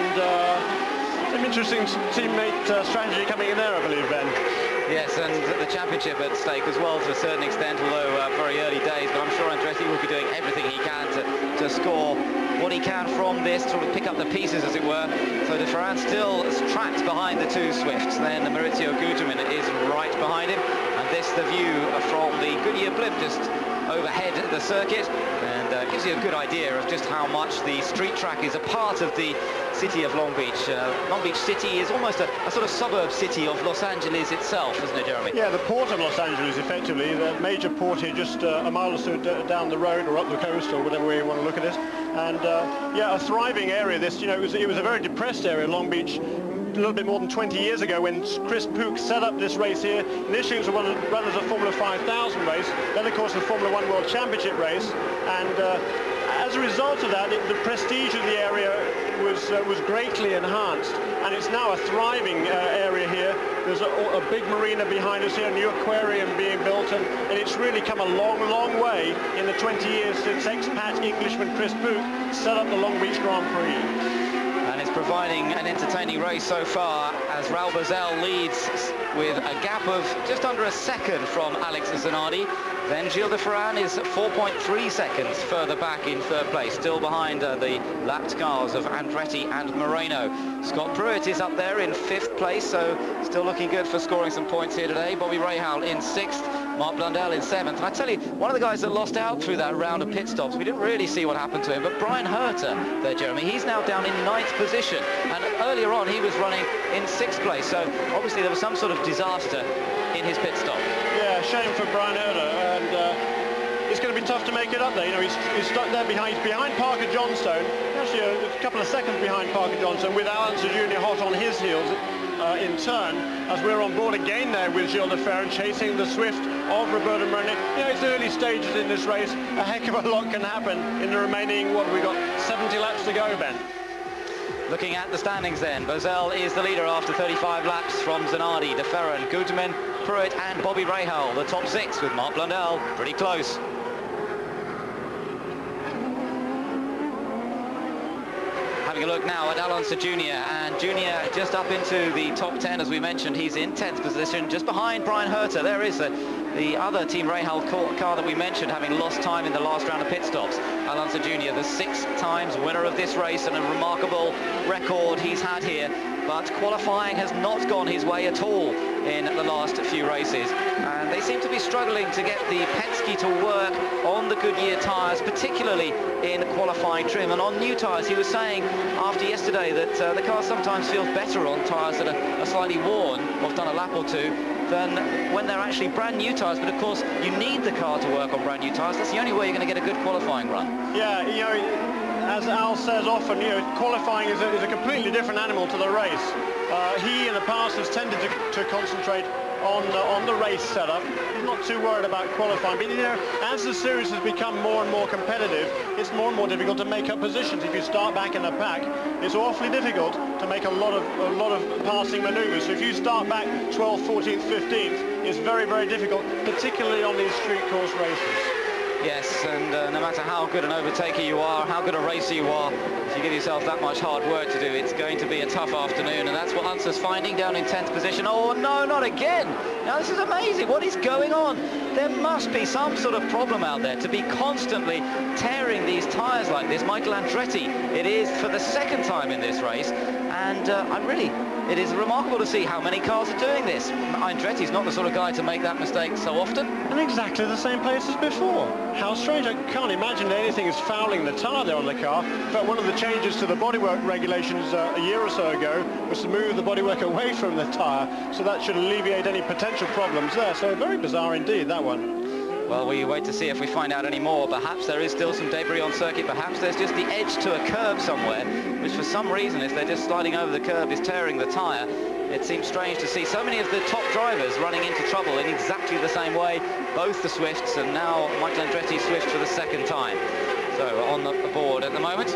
some interesting teammate strategy coming in there, I believe, Ben. Yes, and the championship at stake as well to a certain extent, although very early days, but I'm sure Andretti will be doing everything he can to score what he can from this, sort of pick up the pieces, as it were. So de Ferran still trapped behind the 2 Swifts. Then Maurizio Guterman is right behind him, and this the view from the Goodyear blimp just overhead the circuit, and gives you a good idea of just how much the street track is a part of the city of Long Beach. Long Beach City is almost a sort of suburb city of Los Angeles itself, isn't it, Jeremy? Yeah, the port of Los Angeles, effectively, the major port here, just a mile or so down the road or up the coast, or whatever way you want to look at it. And yeah, a thriving area. This, you know, it was a very depressed area, Long Beach, a little bit more than 20 years ago when Chris Pook set up this race here. Initially it was one of the runners of Formula 5000 race, then of course the Formula 1 World Championship race, and as a result of that, the prestige of the area was greatly enhanced, and it's now a thriving area here. There's a big marina behind us here, a new aquarium being built, and it's really come a long, long way in the 20 years since expat Englishman Chris Pook set up the Long Beach Grand Prix. And it's providing an entertaining race so far as Raul Bozell leads with a gap of just under a second from Alex Zanardi. Then Gilles de Ferran is 4.3 seconds further back in 3rd place, still behind the lapped cars of Andretti and Moreno. Scott Pruitt is up there in 5th place, so still looking good for scoring some points here today. Bobby Rahal in 6th, Marc Blundell in 7th. And I tell you, one of the guys that lost out through that round of pit stops, we didn't really see what happened to him, but Brian Herter there, Jeremy, he's now down in 9th position. And earlier on, he was running in 6th place, so obviously there was some sort of disaster in his pit stop. Yeah, shame for Brian Herter, and it's going to be tough to make it up there. You know, he's stuck there behind Parker Johnstone, actually a couple of seconds behind Parker Johnstone, with Alonso Jr. hot on his heels in turn, as we're on board again there with Gilles de Ferran chasing the Swift of Roberto Moreno. You know, it's early stages in this race. A heck of a lot can happen in the remaining, what have we got, 70 laps to go, Ben. Looking at the standings then, Bozell is the leader after 35 laps from Zanardi, de Ferran, Guterman, Pruitt and Bobby Rahal. The top 6 with Marc Blundell pretty close. Having a look now at Alonso Jr. and Jr. just up into the top 10 as we mentioned. He's in 10th position just behind Brian Herter. There is the other Team Rahal car that we mentioned having lost time in the last round of pit stops. Alonso Jr., the 6 times winner of this race, and a remarkable record he's had here, but qualifying has not gone his way at all in the last few races, and they seem to be struggling to get the Penske to work on the Goodyear tyres, particularly in qualifying trim and on new tyres. He was saying after yesterday that the car sometimes feels better on tyres that are slightly worn or have done a lap or two. than when they're actually brand new tyres. But of course, you need the car to work on brand new tyres. That's the only way you're going to get a good qualifying run. Yeah, you know, as Al says often, you know, qualifying is a completely different animal to the race. He in the past has tended to concentrate on the race setup. He's not too worried about qualifying, but you know, as the series has become more and more competitive, it's more and more difficult to make up positions. If you start back in the pack, it's awfully difficult to make a lot of passing manoeuvres. So if you start back 12th, 14th, 15th, it's very, very difficult, particularly on these street course races. Yes, and no matter how good an overtaker you are, how good a racer you are, if you give yourself that much hard work to do, it's going to be a tough afternoon, and that's what Unser's finding down in 10th position. Oh no, not again! Now this is amazing, what is going on? There must be some sort of problem out there to be constantly tearing these tyres like this. Michael Andretti, it is for the second time in this race, and it is remarkable to see how many cars are doing this. Andretti's not the sort of guy to make that mistake so often. And exactly the same place as before. How strange. I can't imagine anything is fouling the tyre there on the car. In fact, one of the changes to the bodywork regulations a year or so ago was to move the bodywork away from the tyre, so that should alleviate any potential problems there. So very bizarre indeed, that one. Well, we wait to see if we find out any more. Perhaps there is still some debris on circuit. Perhaps there's just the edge to a curb somewhere, which for some reason, if they're just sliding over the curb, is tearing the tyre. It seems strange to see so many of the top drivers running into trouble in exactly the same way. Both the Swifts, and now Michael Andretti Swift for the second time. So on the board at the moment,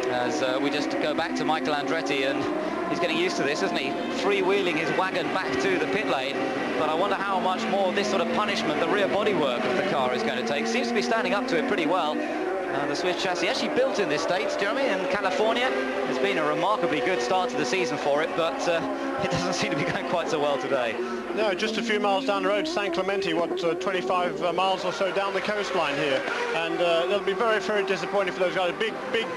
as we just go back to Michael Andretti, and he's getting used to this, isn't he? Freewheeling his wagon back to the pit lane. But I wonder how much more this sort of punishment, the rear bodywork of the car, is going to take. Seems to be standing up to it pretty well. The Swift chassis actually built in this state, Jeremy, in California. It's been a remarkably good start to the season for it, but it doesn't seem to be going quite so well today. No, just a few miles down the road, San Clemente, 25 miles or so down the coastline here. And it'll be very, very disappointing for those guys. A big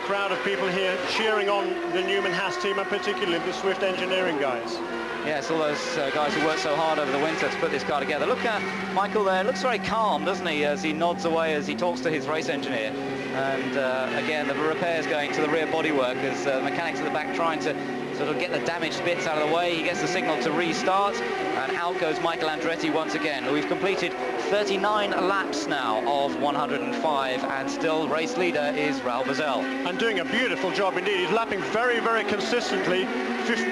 crowd of people here cheering on the Newman-Haas team, and particularly the Swift engineering guys. Yes, all those guys who worked so hard over the winter to put this car together. Look at Michael there, looks very calm, doesn't he, as he nods away as he talks to his race engineer. And again, the repairs going to the rear bodywork as the mechanics at the back trying to sort of get the damaged bits out of the way. He gets the signal to restart, and out goes Michael Andretti once again. We've completed 39 laps now of 105, and still race leader is Raul Boesel. And doing a beautiful job indeed. He's lapping very, very consistently,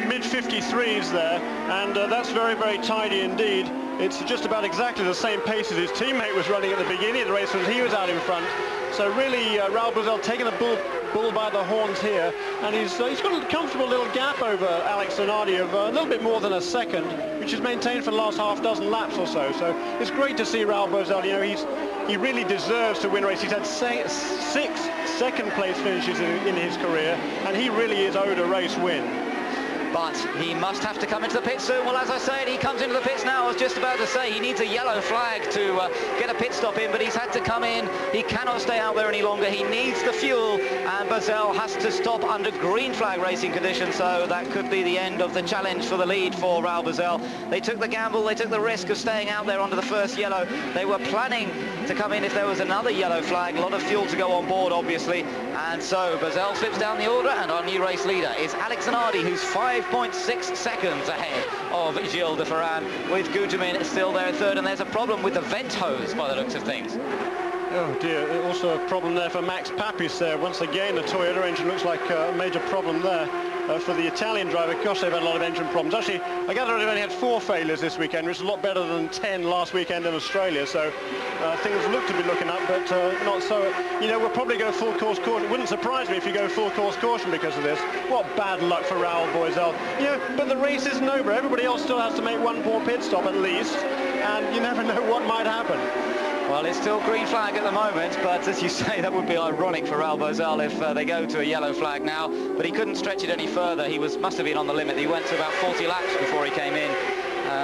mid-53s there, and that's very, very tidy indeed. It's just about exactly the same pace as his teammate was running at the beginning of the race when he was out in front. So really, Raul Boesel taking the bull by the horns here, and he's got a comfortable little gap over Alex Zanardi of a little bit more than a second, which is maintained for the last half dozen laps or so. So it's great to see Raul Boesel. You know, he really deserves to win a race. He's had 6 second-place finishes in his career, and he really is owed a race win. But he must have to come into the pit soon. Well, as I said, he comes into the pits now. I was just about to say he needs a yellow flag to get a pit stop in, but he's had to come in. He cannot stay out there any longer. He needs the fuel, and Boesel has to stop under green flag racing conditions, so that could be the end of the challenge for the lead for Raul Boesel. They took the gamble, they took the risk of staying out there under the first yellow. They were planning to come in if there was another yellow flag. A lot of fuel to go on board, obviously, and so Boesel slips down the order, and our new race leader is Alex Zanardi, who's 5.6 seconds ahead of Gilles de Ferran, with Gutermin still there in third, and there's a problem with the vent hose by the looks of things. Oh dear, also a problem there for Max Papis there. Once again, the Toyota engine looks like a major problem there for the Italian driver. Gosh, they've had a lot of engine problems. Actually, I gather they've only had 4 failures this weekend, which is a lot better than 10 last weekend in Australia. So things look to be looking up, but not so. You know, we'll probably go full course caution. It wouldn't surprise me if you go full course caution because of this. What bad luck for Raul Boesel. You know, but the race isn't over. Everybody else still has to make one more pit stop at least, and you never know what might happen. Well, it's still green flag at the moment, but as you say, that would be ironic for Raul Boesel if they go to a yellow flag now. But he couldn't stretch it any further. He must have been on the limit. He went to about 40 laps before he came in,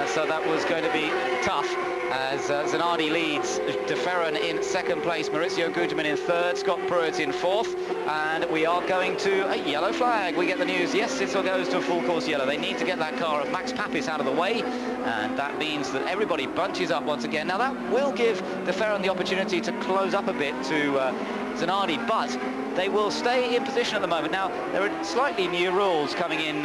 so that was going to be tough. As Zanardi leads, de Ferran in second place, Maurizio Gutermin in third, Scott Pruitt in fourth, and we are going to a yellow flag. We get the news, yes, it goes to a full course yellow. They need to get that car of Max Papis out of the way, and that means that everybody bunches up once again. Now that will give de Ferran the opportunity to close up a bit to Zanardi, but they will stay in position at the moment. Now, there are slightly new rules coming in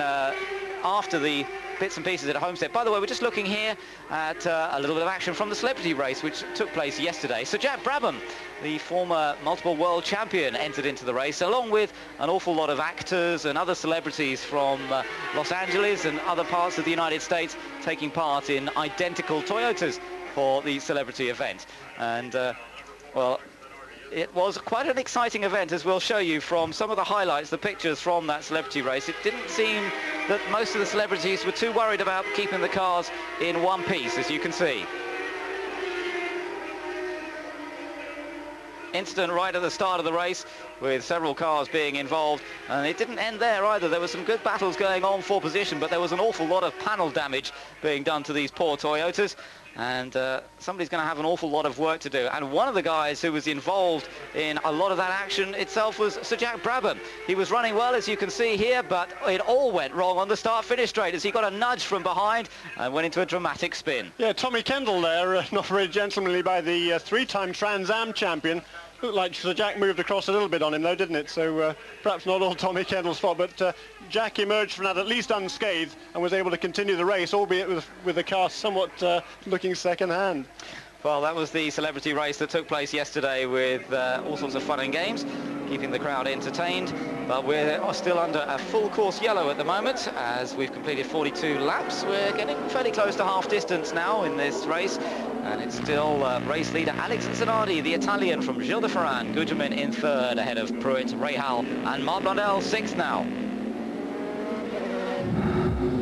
after the bits and pieces at Homestead. By the way, we're just looking here at a little bit of action from the celebrity race, which took place yesterday. So Jack Brabham, the former multiple world champion, entered into the race, along with an awful lot of actors and other celebrities from Los Angeles and other parts of the United States taking part in identical Toyotas for the celebrity event. And, well, it was quite an exciting event, as we'll show you from some of the highlights, the pictures from that celebrity race. It didn't seem that most of the celebrities were too worried about keeping the cars in one piece, as you can see. Incident right at the start of the race, with several cars being involved, and it didn't end there either. There were some good battles going on for position, but there was an awful lot of panel damage being done to these poor Toyotas, and somebody's going to have an awful lot of work to do. And one of the guys who was involved in a lot of that action itself was Sir Jack Brabham. He was running well, as you can see here, but it all went wrong on the start-finish straight as he got a nudge from behind and went into a dramatic spin. Yeah, Tommy Kendall there, not very gentlemanly by the three-time Trans Am champion. Looked like Sir Jack moved across a little bit on him though, didn't it? So perhaps not all Tommy Kendall's fault, but Jack emerged from that at least unscathed and was able to continue the race, albeit with the car somewhat looking second-hand. Well, that was the celebrity race that took place yesterday, with all sorts of fun and games, keeping the crowd entertained. But we're still under a full course yellow at the moment, as we've completed 42 laps. We're getting fairly close to half distance now in this race, and it's still race leader Alex Zanardi, the Italian from Gilles de Ferran. Gugelmin in third, ahead of Pruitt, Rahal and Marc Blondel sixth now.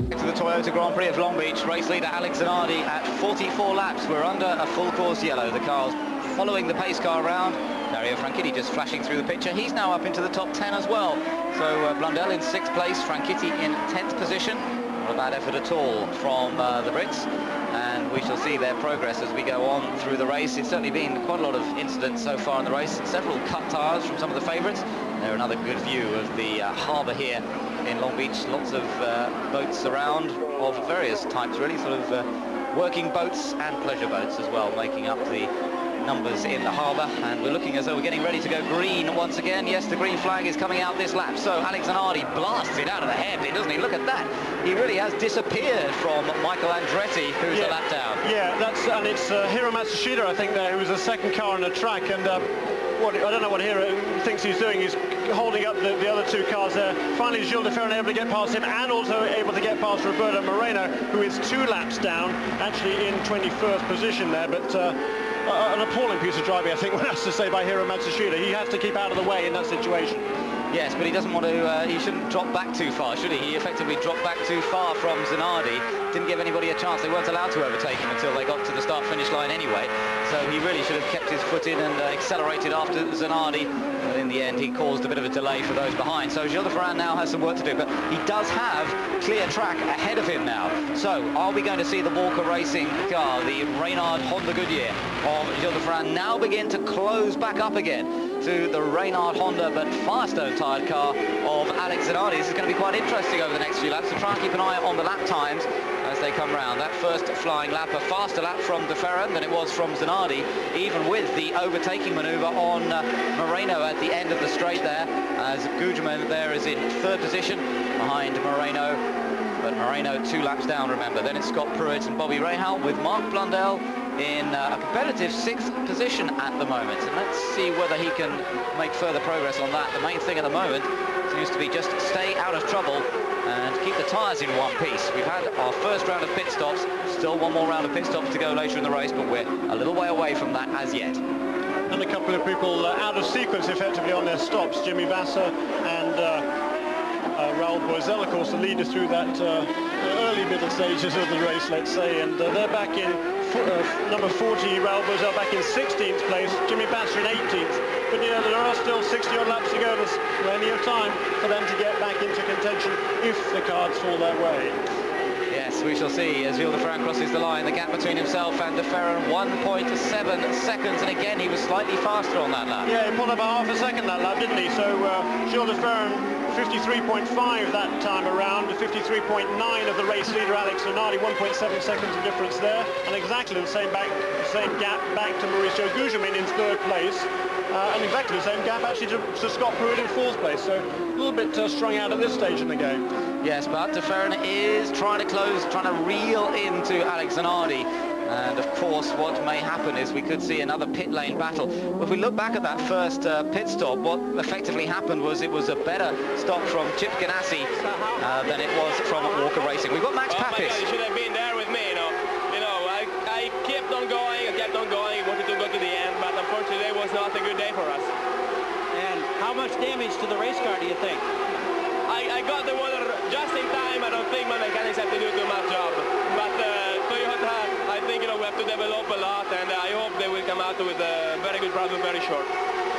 To the Toyota Grand Prix of Long Beach, race leader Alex Zanardi at 44 laps. We're under a full course yellow. The car's following the pace car round. Dario Franchitti just flashing through the picture. He's now up into the top 10 as well. So Blondel in 6th place, Franchitti in 10th position. Not a bad effort at all from the Brits, and we shall see their progress as we go on through the race. It's certainly been quite a lot of incidents so far in the race. Several cut tyres from some of the favourites. There, another good view of the harbour here in Long Beach. Lots of boats around of various types, really, sort of working boats and pleasure boats as well, making up the numbers in the harbour. And we're looking as though we're getting ready to go green once again. Yes, the green flag is coming out this lap. So Alex Zanardi blasts it out of the hairpin, doesn't he? Look at that. He really has disappeared from Michael Andretti, who's a lap down. Yeah, and it's Hiro Matsushita, I think, there, who was the second car on the track. And I don't know what Hiro thinks he's doing. He's holding up the other two cars there. Finally, Gilles de Ferran able to get past him, and also able to get past Roberto Moreno, who is 2 laps down, actually in 21st position there. But an appalling piece of driving, I think, one has to say, by Hiro Matsushita. He has to keep out of the way in that situation. Yes, but he doesn't want to, he shouldn't drop back too far, should he? He effectively dropped back too far from Zanardi. Didn't give anybody a chance. They weren't allowed to overtake him until they got to the start-finish line anyway. So he really should have kept his foot in and accelerated after Zanardi. But in the end, he caused a bit of a delay for those behind. So Gilles de Ferran now has some work to do, but he does have clear track ahead of him now. So are we going to see the Walker Racing car, the Reynard Honda Goodyear of Gilles de Ferran, now begin to close back up again to the Reynard Honda but Firestone-tired car of Alex Zanardi? This is going to be quite interesting over the next few laps, so try and keep an eye on the lap times as they come round. That first flying lap, a faster lap from de Ferran than it was from Zanardi, even with the overtaking manoeuvre on Moreno at the end of the straight there, as Gugelmin there is in 3rd position behind Moreno. But Moreno 2 laps down, remember. Then it's Scott Pruitt and Bobby Rahal, with Marc Blondel in a competitive 6th position at the moment. And let's see whether he can make further progress on that. The main thing at the moment seems to be just stay out of trouble and keep the tyres in one piece. We've had our first round of pit stops, still one more round of pit stops to go later in the race, but we're a little way away from that as yet. And a couple of people out of sequence effectively on their stops. Jimmy Vasser and Raoul Boisel, of course, the leader through that early middle stages of the race, let's say, and they're back in number 40, Raoul Boisel back in 16th place, Jimmy Vasser in 18th. But you know, there are still 60-odd laps to go. There's plenty of time for them to get back into contention if the cards fall their way. Yes, we shall see as Gilles de Ferran crosses the line. The gap between himself and de Ferran, 1.7 seconds, and again he was slightly faster on that lap. Yeah, he pulled up a half a second that lap, didn't he? So Gilles de Ferran 53.5 that time around, 53.9 of the race leader Alex Zanardi, 1.7 seconds of difference there, and exactly the same back the same gap back to Mauricio Gugelmin in third place, and exactly the same gap actually to Scott Pruitt in fourth place. So a little bit strung out at this stage in the game. Yes, but De Ferran is trying to reel into Alex Zanardi. And of course, what may happen is we could see another pit lane battle. If we look back at that first pit stop, what effectively happened was it was a better stop from Chip Ganassi than it was from Walker Racing. We've got Max Papis. You should have been there with me, I kept on going, wanted to go to the end, but unfortunately it was not a good day for us. And how much damage to the race car do you think? I got the water just in time. I don't think my mechanics have to do too much job. But Toyota, I think we have to develop a lot, and I hope they will come out with a very good product very short.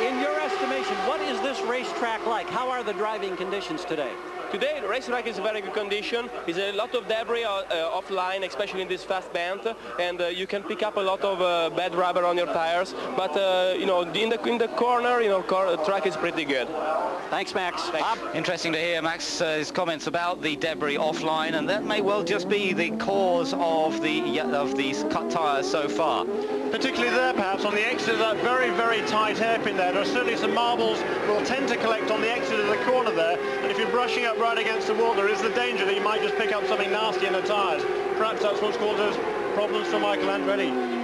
In your estimation, what is this racetrack like? How are the driving conditions today? Today, the racetrack is in very good condition. There's a lot of debris offline, especially in this fast bend, and you can pick up a lot of bad rubber on your tires. But in the corner, track is pretty good. Thanks, Max. Bob? Interesting to hear Max's comments about the debris offline, and that may well just be the cause of these cut tires so far. Particularly there, perhaps, on the exit of that very, very tight hairpin there. There are certainly some marbles will tend to collect on the exit of the corner there, and if you're brushing up right against the wall, there is the danger that you might just pick up something nasty in the tyres. Perhaps that's what's caused those problems for Michael Andretti.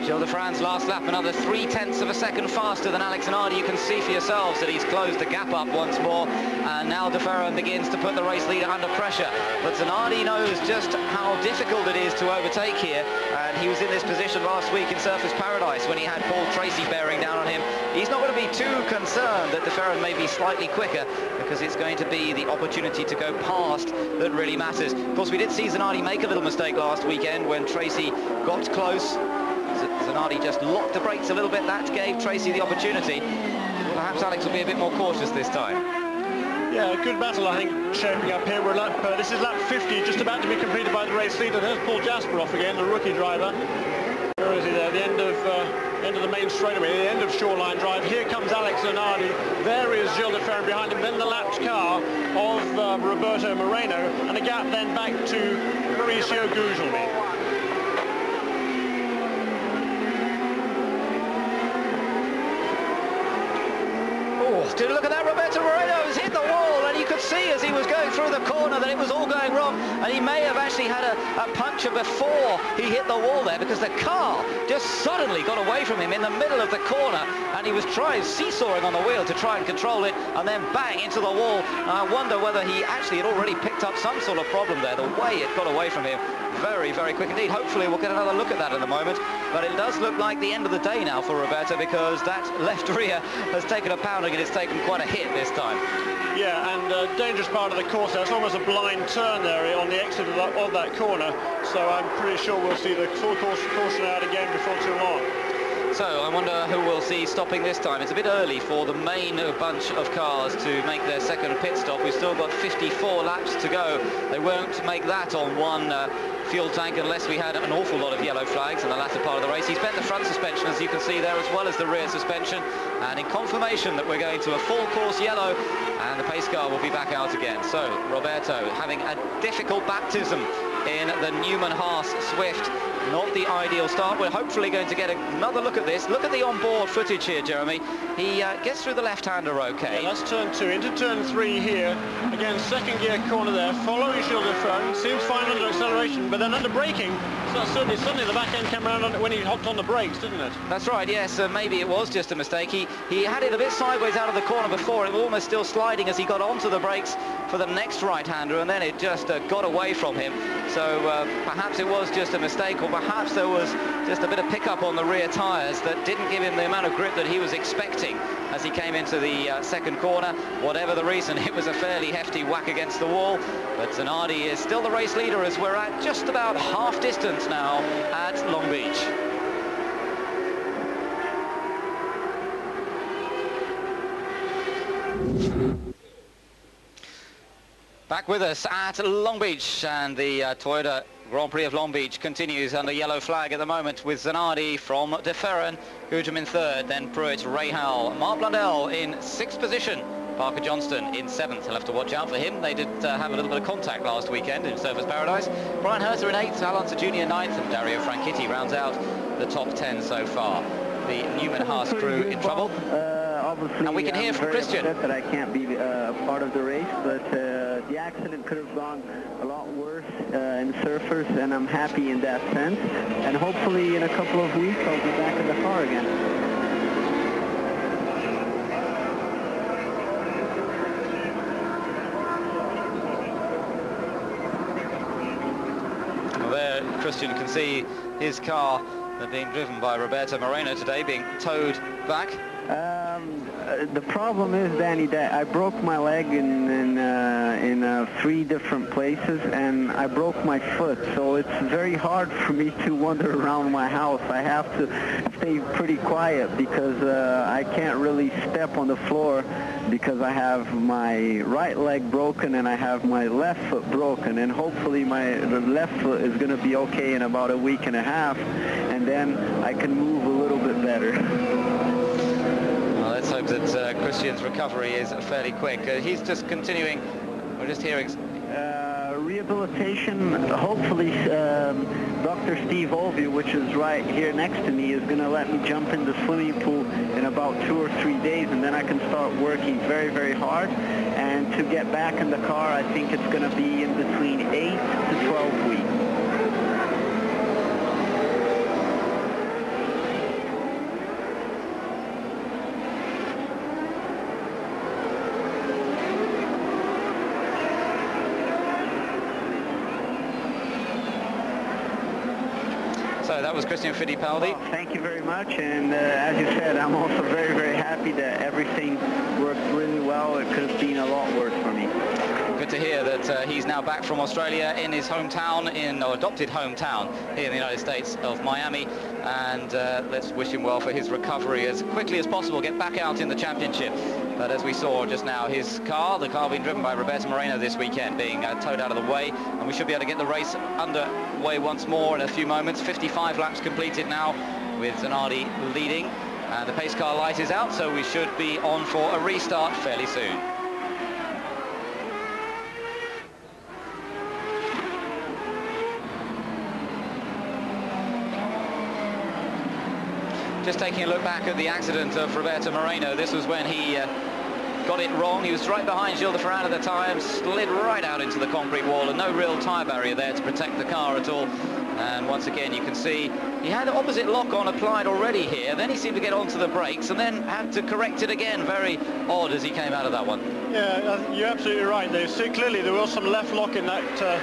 Gilles de Ferran's last lap, another 0.3 of a second faster than Alex Zanardi. You can see for yourselves that he's closed the gap up once more, and now de Ferran begins to put the race leader under pressure. But Zanardi knows just how difficult it is to overtake here, and he was in this position last week in Surfers Paradise when he had Paul Tracy bearing down on him. He's not going to be too concerned that de Ferran may be slightly quicker, because it's going to be the opportunity to go past that really matters. Of course, we did see Zanardi make a little mistake last weekend when Tracy got close. Zanardi just locked the brakes a little bit. That gave Tracy the opportunity. Perhaps Alex will be a bit more cautious this time. Yeah, a good battle, I think, shaping up here. This is lap 50, just about to be completed by the race leader. There's Paul Jasper off again, the rookie driver. Where is he there? The end of the main straightaway, the end of Shoreline Drive. Here comes Alex Zanardi. There is Gilles de Ferran behind him. Then the lapped car of Roberto Moreno, and a gap then back to Mauricio Gugelmin. To look at that, Roberto Moreno has hit the wall, and you could see as he was going through the corner that it was all going wrong, and he may have actually had a puncture before he hit the wall there, because the car just suddenly got away from him in the middle of the corner, and he was seesawing on the wheel to try and control it, and then bang into the wall. And I wonder whether he actually had already picked up some sort of problem there, the way it got away from him. Very, very quick indeed. Hopefully we'll get another look at that in a moment, but it does look like the end of the day now for Roberto, because that left rear has taken a pounding, and it's taken quite a hit this time. Yeah, and dangerous part of the course there. It's almost a blind turn there on the exit of that corner, so I'm pretty sure we'll see the full caution out again before too long. So I wonder who we'll see stopping this time. It's a bit early for the main bunch of cars to make their second pit stop. We've still got 54 laps to go. They won't make that on one fuel tank unless we had an awful lot of yellow flags in the latter part of the race. He's bent the front suspension, as you can see there, as well as the rear suspension, and in confirmation that we're going to a full course yellow, and the pace car will be back out again. So Roberto having a difficult baptism in the Newman-Haas Swift. Not the ideal start. We're hopefully going to get another look at this. Look at the onboard footage here, Jeremy. He gets through the left-hander okay. Yeah, that's turn 2. Into turn 3 here. Again, second gear corner there. Following Gilles de Ferran. Seems fine under acceleration, but then under braking. So suddenly the back end came around when he hopped on the brakes, didn't it? That's right, yes. Maybe it was just a mistake. He had it a bit sideways out of the corner before. It was almost still sliding as he got onto the brakes for the next right-hander, and then it just got away from him. So perhaps it was just a mistake, or perhaps there was just a bit of pickup on the rear tyres that didn't give him the amount of grip that he was expecting as he came into the second corner. Whatever the reason, it was a fairly hefty whack against the wall. But Zanardi is still the race leader, as we're at just about half distance now at Long Beach. Back with us at Long Beach, and the Toyota Grand Prix of Long Beach continues under yellow flag at the moment, with Zanardi from de Ferran, Gugelmin third, then Pruitt, Rahal, Mark Blundell in 6th position, Parker Johnston in 7th. He'll have to watch out for him. They did have a little bit of contact last weekend in Surfers Paradise. Brian Herter in 8th, Alonso Jr. 9th, and Dario Franchitti rounds out the top 10 so far. The Newman-Haas crew in trouble. Obviously, And we can hear from Christian. That I can't be part of the race, but the accident could have gone a lot worse in surfers, and I'm happy in that sense. And hopefully in a couple of weeks I'll be back in the car again. Well, there Christian can see his car being driven by Roberto Moreno today, being towed back. The problem is, Danny, that I broke my leg in 3 different places, and I broke my foot, so it's very hard for me to wander around my house. I have to stay pretty quiet because I can't really step on the floor because I have my right leg broken and I have my left foot broken, and hopefully the left foot is going to be okay in about a week and a half, and then I can move a little bit better. Let's hope that Christian's recovery is fairly quick. He's just continuing. We're just hearing. Rehabilitation. Hopefully, Dr. Steve Olvey, which is right here next to me, is going to let me jump in the swimming pool in about 2 or 3 days, and then I can start working very, very hard. And to get back in the car, I think it's going to be in between 8 to 12 weeks. So that was Christian Fittipaldi. Well, thank you very much, and as you said, I'm also very, very happy that everything worked really well. It could have been a lot worse for me. Good to hear that he's now back from Australia in his hometown, or adopted hometown here in the United States of Miami, and let's wish him well for his recovery as quickly as possible, get back out in the championship. But as we saw just now, his car, the car being driven by Roberto Moreno this weekend, being towed out of the way, and we should be able to get the race underway once more in a few moments. 55 laps completed now, with Zanardi leading, and the pace car light is out, so we should be on for a restart fairly soon. Just taking a look back at the accident of Roberto Moreno, this was when he got it wrong. He was right behind Gilles de Ferran at the time, slid right out into the concrete wall, and no real tyre barrier there to protect the car at all. And once again, you can see he had the opposite lock-on applied already here. Then he seemed to get onto the brakes and then had to correct it again. Very odd as he came out of that one. Yeah, you're absolutely right. They see clearly there was some left lock in that car.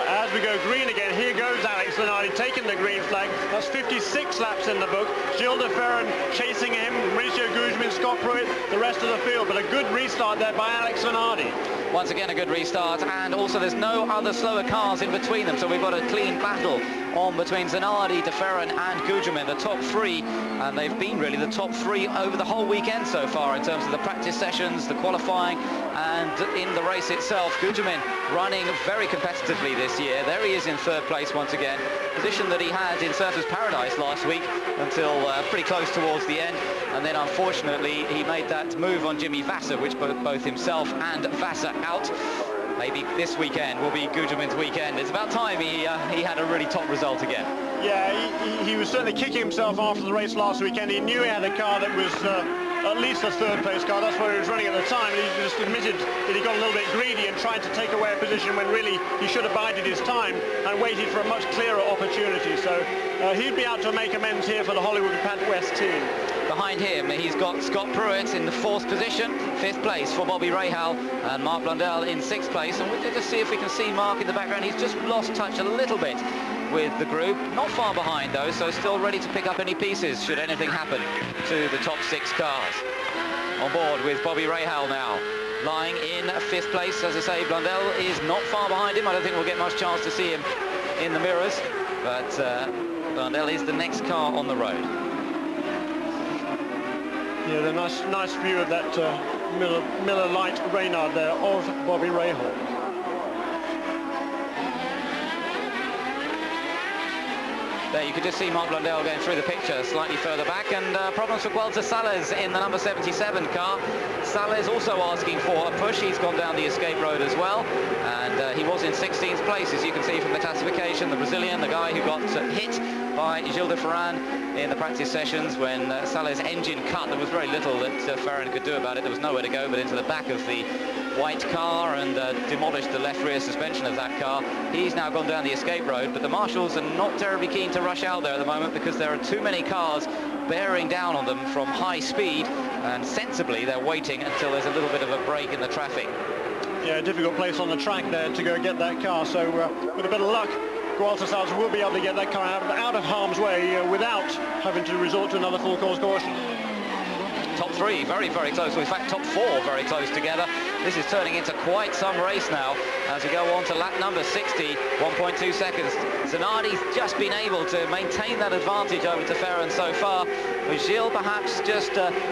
As we go green again, here goes Alex Zanardi taking the green flag. That's 56 laps in the book. Gilles de Ferran chasing him, Mauricio Guzman, Scott Pruitt, the rest of the field. But a good restart there by Alex Zanardi. Once again, a good restart, and also there's no other slower cars in between them, so we've got a clean battle on between Zanardi, de Ferran and Gugelmin, the top 3, and they've been really the top 3 over the whole weekend so far in terms of the practice sessions, the qualifying, and in the race itself. Gugelmin running very competitively this year. There he is in 3rd place once again, position that he had in Surfers Paradise last week until pretty close towards the end, and then unfortunately he made that move on Jimmy Vasser, which put both himself and Vasser out. Maybe this weekend will be Gugelmin's weekend. It's about time he had a really top result again. Yeah, he was certainly kicking himself after the race last weekend. He knew he had a car that was at least a 3rd place car. That's where he was running at the time, and he just admitted that he got a little bit greedy and tried to take away a position when really he should have bided his time and waited for a much clearer opportunity. So he'd be out to make amends here for the Hollywood Pant West team. Behind him, he's got Scott Pruitt in the 4th position, 5th place for Bobby Rahal, and Mark Blundell in 6th place. And we'll just see if we can see Mark in the background. He's just lost touch a little bit with the group. Not far behind, though, so still ready to pick up any pieces should anything happen to the top 6 cars. On board with Bobby Rahal now, lying in 5th place. As I say, Blundell is not far behind him. I don't think we'll get much chance to see him in the mirrors, but Blundell is the next car on the road. Yeah, the nice view of that Miller Lite Reynard there of Bobby Rahal. There you could just see Marc Blundell going through the picture slightly further back, and problems for Guelta Sales in the number 77 car. Sales also asking for a push. He's gone down the escape road as well, and he was in 16th place, as you can see from the classification. The Brazilian, the guy who got hit by Gilles de Ferran in the practice sessions when Sales' engine cut. There was very little that Ferran could do about it. There was nowhere to go but into the back of the white car and demolished the left rear suspension of that car. He's now gone down the escape road, but the marshals are not terribly keen to rush out there at the moment because there are too many cars bearing down on them from high speed, and sensibly they're waiting until there's a little bit of a break in the traffic. Yeah, a difficult place on the track there to go get that car, so with a bit of luck, Guelta Sales will be able to get that car out of harm's way without having to resort to another full course caution. Top three very, very close. Well, in fact, top four very close together. This is turning into quite some race now as we go on to lap number 60, 1.2 seconds. Zanardi's just been able to maintain that advantage over to Ferran so far, with Gilles perhaps just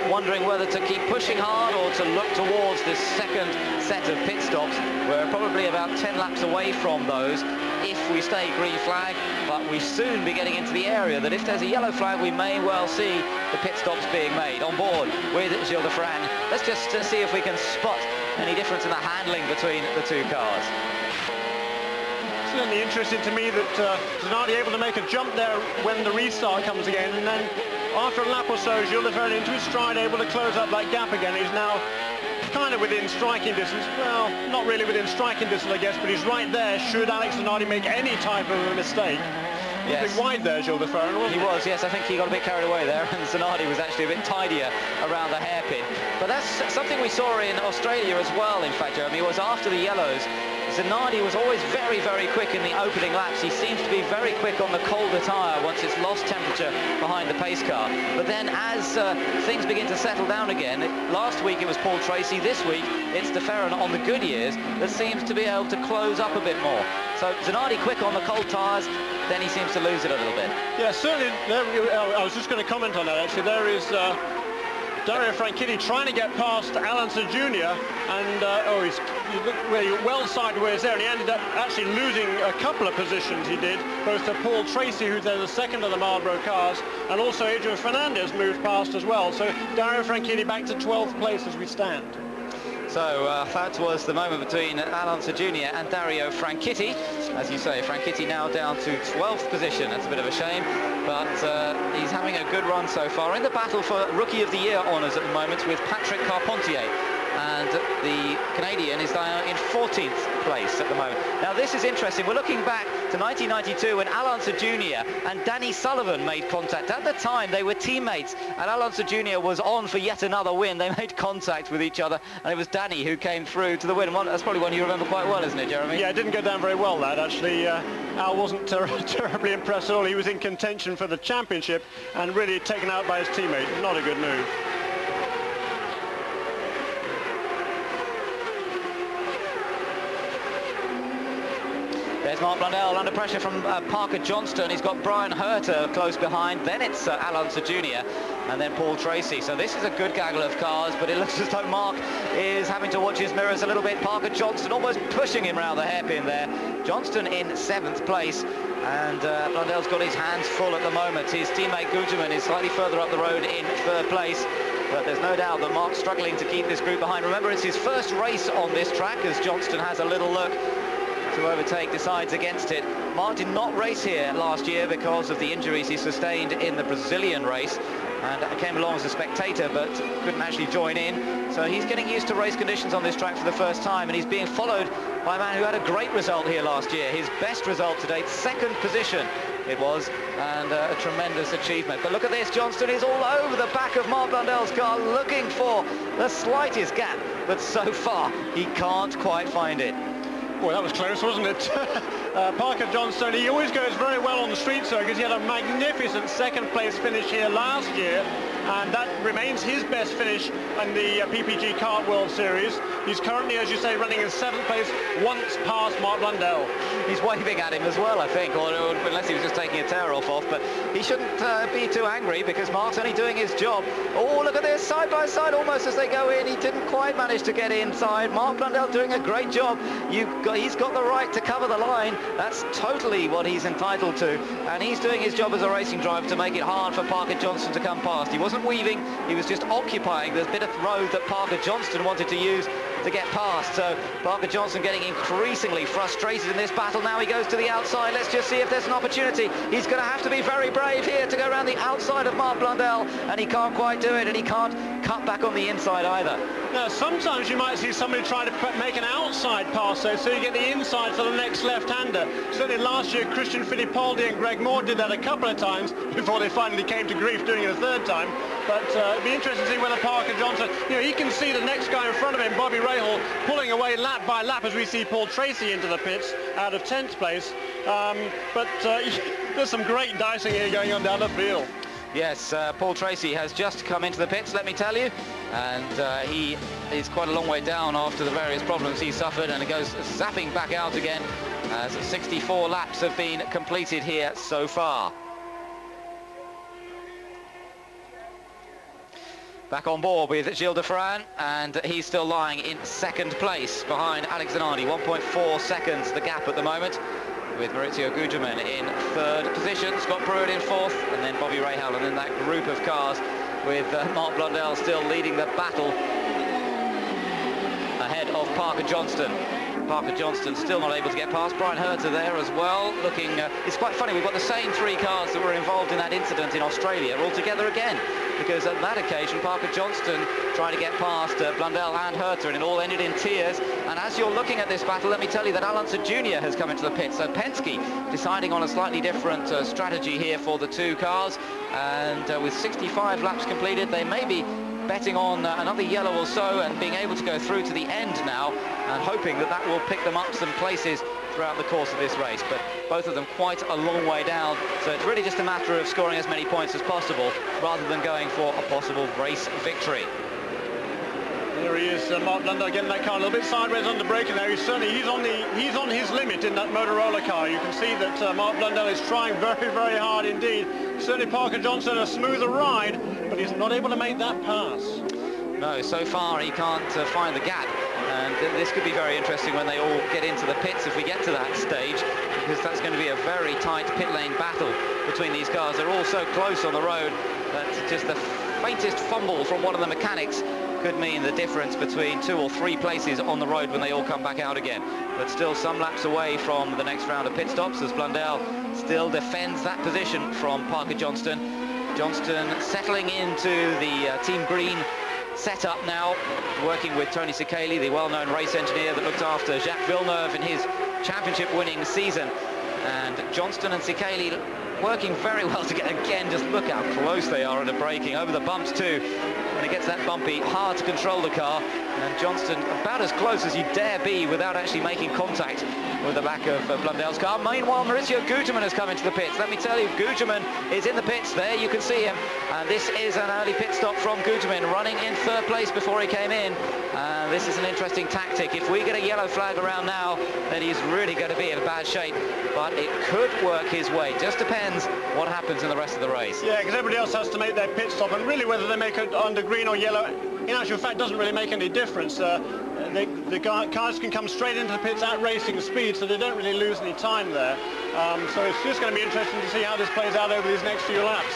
wondering whether to keep pushing hard or to look towards this second set of pit stops. We're probably about 10 laps away from those if we stay green flag, but we soon be getting into the area that if there's a yellow flag, we may well see the pit stops being made. On board with Gilles de Ferran. Let's just see if we can spot any difference in the handling between the two cars. Certainly interesting to me that Zanardi able to make a jump there when the restart comes again, and then after a lap or so, Gilles de Ferran into his stride, able to close up that gap again. He's now kind of within striking distance. Well, not really within striking distance, I guess, but he's right there should Alex Zanardi make any type of a mistake. Yes. A bit wide there, Gilles de Ferran, wasn't he? He was, yes. I think he got a bit carried away there, and Zanardi was actually a bit tidier around the hairpin. But that's something we saw in Australia as well, in fact, Jeremy. It was after the yellows. Zanardi was always very, very quick in the opening laps. He seems to be very quick on the colder tyre once it's lost temperature behind the pace car. But then as things begin to settle down again, last week it was Paul Tracy, this week it's de Ferran on the Goodyears that seems to be able to close up a bit more. So Zanardi quick on the cold tyres, then he seems to lose it a little bit. Yeah, certainly. I was just going to comment on that, actually. There is Dario Franchitti trying to get past Alanson Jr. and he's really well sideways there, and he ended up actually losing a couple of positions. He did, both to Paul Tracy, who's then the second of the Marlboro cars, and also Adrian Fernandez moved past as well. So Dario Franchitti back to 12th place as we stand. So that was the moment between Alanson Jr. and Dario Franchitti. As you say, Franchitti now down to 12th position. That's a bit of a shame, but he's having a good run so far in the battle for Rookie of the Year honours at the moment with Patrick Carpentier. And the Canadian is down in 14th place at the moment. Now this is interesting. We're looking back to 1992 when Alanson Jr. and Danny Sullivan made contact. At the time they were teammates, and Alanson Jr. was on for yet another win. They made contact with each other, and it was Danny who came through to the win. That's probably one you remember quite well, isn't it, Jeremy? Yeah, it didn't go down very well, that actually. Al wasn't terribly impressed at all. He was in contention for the championship and really taken out by his teammate. Not a good move. There's Marc Blundell under pressure from Parker Johnston. He's got Brian Herter close behind. Then it's Alanson Jr. and then Paul Tracy. So this is a good gaggle of cars, but it looks as though Mark is having to watch his mirrors a little bit. Parker Johnston almost pushing him around the hairpin there. Johnston in 7th place, and Blundell's got his hands full at the moment. His teammate Guterman is slightly further up the road in 3rd place. But there's no doubt that Mark's struggling to keep this group behind. Remember, it's his first race on this track as Johnston has a little look to overtake, decides against it. Mark did not race here last year because of the injuries he sustained in the Brazilian race, and came along as a spectator but couldn't actually join in. So he's getting used to race conditions on this track for the first time, and he's being followed by a man who had a great result here last year. His best result to date, 2nd position it was, and a tremendous achievement. But look at this, Johnston is all over the back of Marc Blundell's car looking for the slightest gap, but so far he can't quite find it. Boy, that was close, wasn't it? Parker Johnston, he always goes very well on the street circuit. He had a magnificent 2nd place finish here last year, and that remains his best finish in the PPG Kart World Series. He's currently, as you say, running in 7th place, once past Mark Blundell. He's waving at him as well, I think, or unless he was just taking a tear-off, but he shouldn't be too angry because Mark's only doing his job. Oh, look at this, side by side almost as they go in. He didn't quite manage to get inside. Mark Blundell doing a great job. He's got the right to cover the line. That's totally what he's entitled to, and he's doing his job as a racing driver to make it hard for Parker Johnston to come past. He wasn't weaving, he was just occupying the bit of road that Parker Johnston wanted to use to get past. So Parker Johnston getting increasingly frustrated in this battle. Now he goes to the outside. Let's just see if there's an opportunity. He's going to have to be very brave here to go around the outside of Mark Blundell, and he can't quite do it, and he can't cut back on the inside either. Now, sometimes you might see somebody try to make an outside pass, though, so you get the inside for the next left-hander. Certainly last year, Christian Fittipaldi and Greg Moore did that a couple of times before they finally came to grief doing it a third time. But it'd be interesting to see whether Parker Johnston, he can see the next guy in front of him, Bobby Rahal, pulling away lap by lap as we see Paul Tracy into the pits out of 10th place. There's some great dicing here going on down the field. Yes, Paul Tracy has just come into the pits, let me tell you, and he is quite a long way down after the various problems he suffered, and it goes zapping back out again as 64 laps have been completed here so far. Back on board with Gilles de Ferran, and he's still lying in 2nd place behind Alex Zanardi. 1.4 seconds the gap at the moment, with Maurizio Gugelmin in 3rd position, Scott Pruitt in 4th, and then Bobby Rahal, and in that group of cars with Mark Blundell still leading the battle ahead of Parker Johnston. Parker Johnston still not able to get past. Brian Herter there as well, looking... it's quite funny, we've got the same 3 cars that were involved in that incident in Australia all together again, because at that occasion Parker Johnston tried to get past Blundell and Herter, and it all ended in tears. And as you're looking at this battle, let me tell you that Al Unser Jr. has come into the pit, so Penske deciding on a slightly different strategy here for the 2 cars, and with 65 laps completed, they may be betting on another yellow or so and being able to go through to the end now, and hoping that that will pick them up some places throughout the course of this race. But both of them quite a long way down, so it's really just a matter of scoring as many points as possible rather than going for a possible race victory. There he is, Mark Blundell getting that car a little bit sideways under braking now. He's on his limit in that Motorola car. You can see that Mark Blundell is trying very, very hard indeed. Certainly Parker Johnston a smoother ride, but he's not able to make that pass. No, so far he can't find the gap, and this could be very interesting when they all get into the pits if we get to that stage, because that's going to be a very tight pit lane battle between these cars. They're all so close on the road that just the faintest fumble from one of the mechanics could mean the difference between 2 or 3 places on the road when they all come back out again. But still some laps away from the next round of pit stops, as Blundell still defends that position from Parker Johnston. Johnston settling into the Team Green setup now, working with Tony Cicali, the well-known race engineer that looked after Jacques Villeneuve in his championship-winning season. And Johnston and Cicali working very well together. Again, just look how close they are under braking, over the bumps too. When it gets that bumpy, hard to control the car, and Johnston about as close as you dare be without actually making contact with the back of Blundell's car. Meanwhile, Maurizio Gugelmin has come into the pits. Let me tell you, Gugelmin is in the pits there. You can see him, and this is an early pit stop from Gugelmin, running in 3rd place before he came in. This is an interesting tactic. If we get a yellow flag around now, then he's really going to be in bad shape, but it could work his way. Just depends what happens in the rest of the race. Yeah, because everybody else has to make their pit stop, and really whether they make it under green or yellow, in actual fact, doesn't really make any difference. The cars can come straight into the pits at racing speed, so they don't really lose any time there. So it's just going to be interesting to see how this plays out over these next few laps.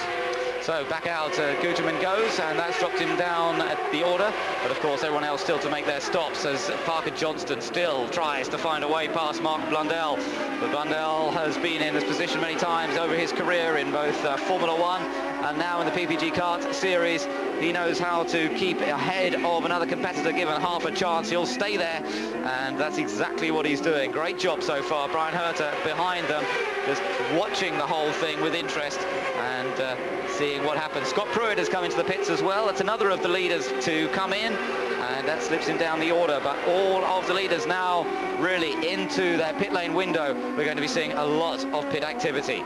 So back out Gugelmin goes, and that's dropped him down at the order. But of course everyone else still to make their stops as Parker Johnston still tries to find a way past Mark Blundell. But Blundell has been in this position many times over his career in both Formula 1 and now in the PPG Kart Series. He knows how to keep ahead of another competitor. Given half a chance, he'll stay there, and that's exactly what he's doing. Great job so far. Brian Herter behind them, just watching the whole thing with interest and seeing what happens. Scott Pruitt has come into the pits as well. That's another of the leaders to come in, and that slips him down the order. But all of the leaders now really into their pit lane window. We're going to be seeing a lot of pit activity.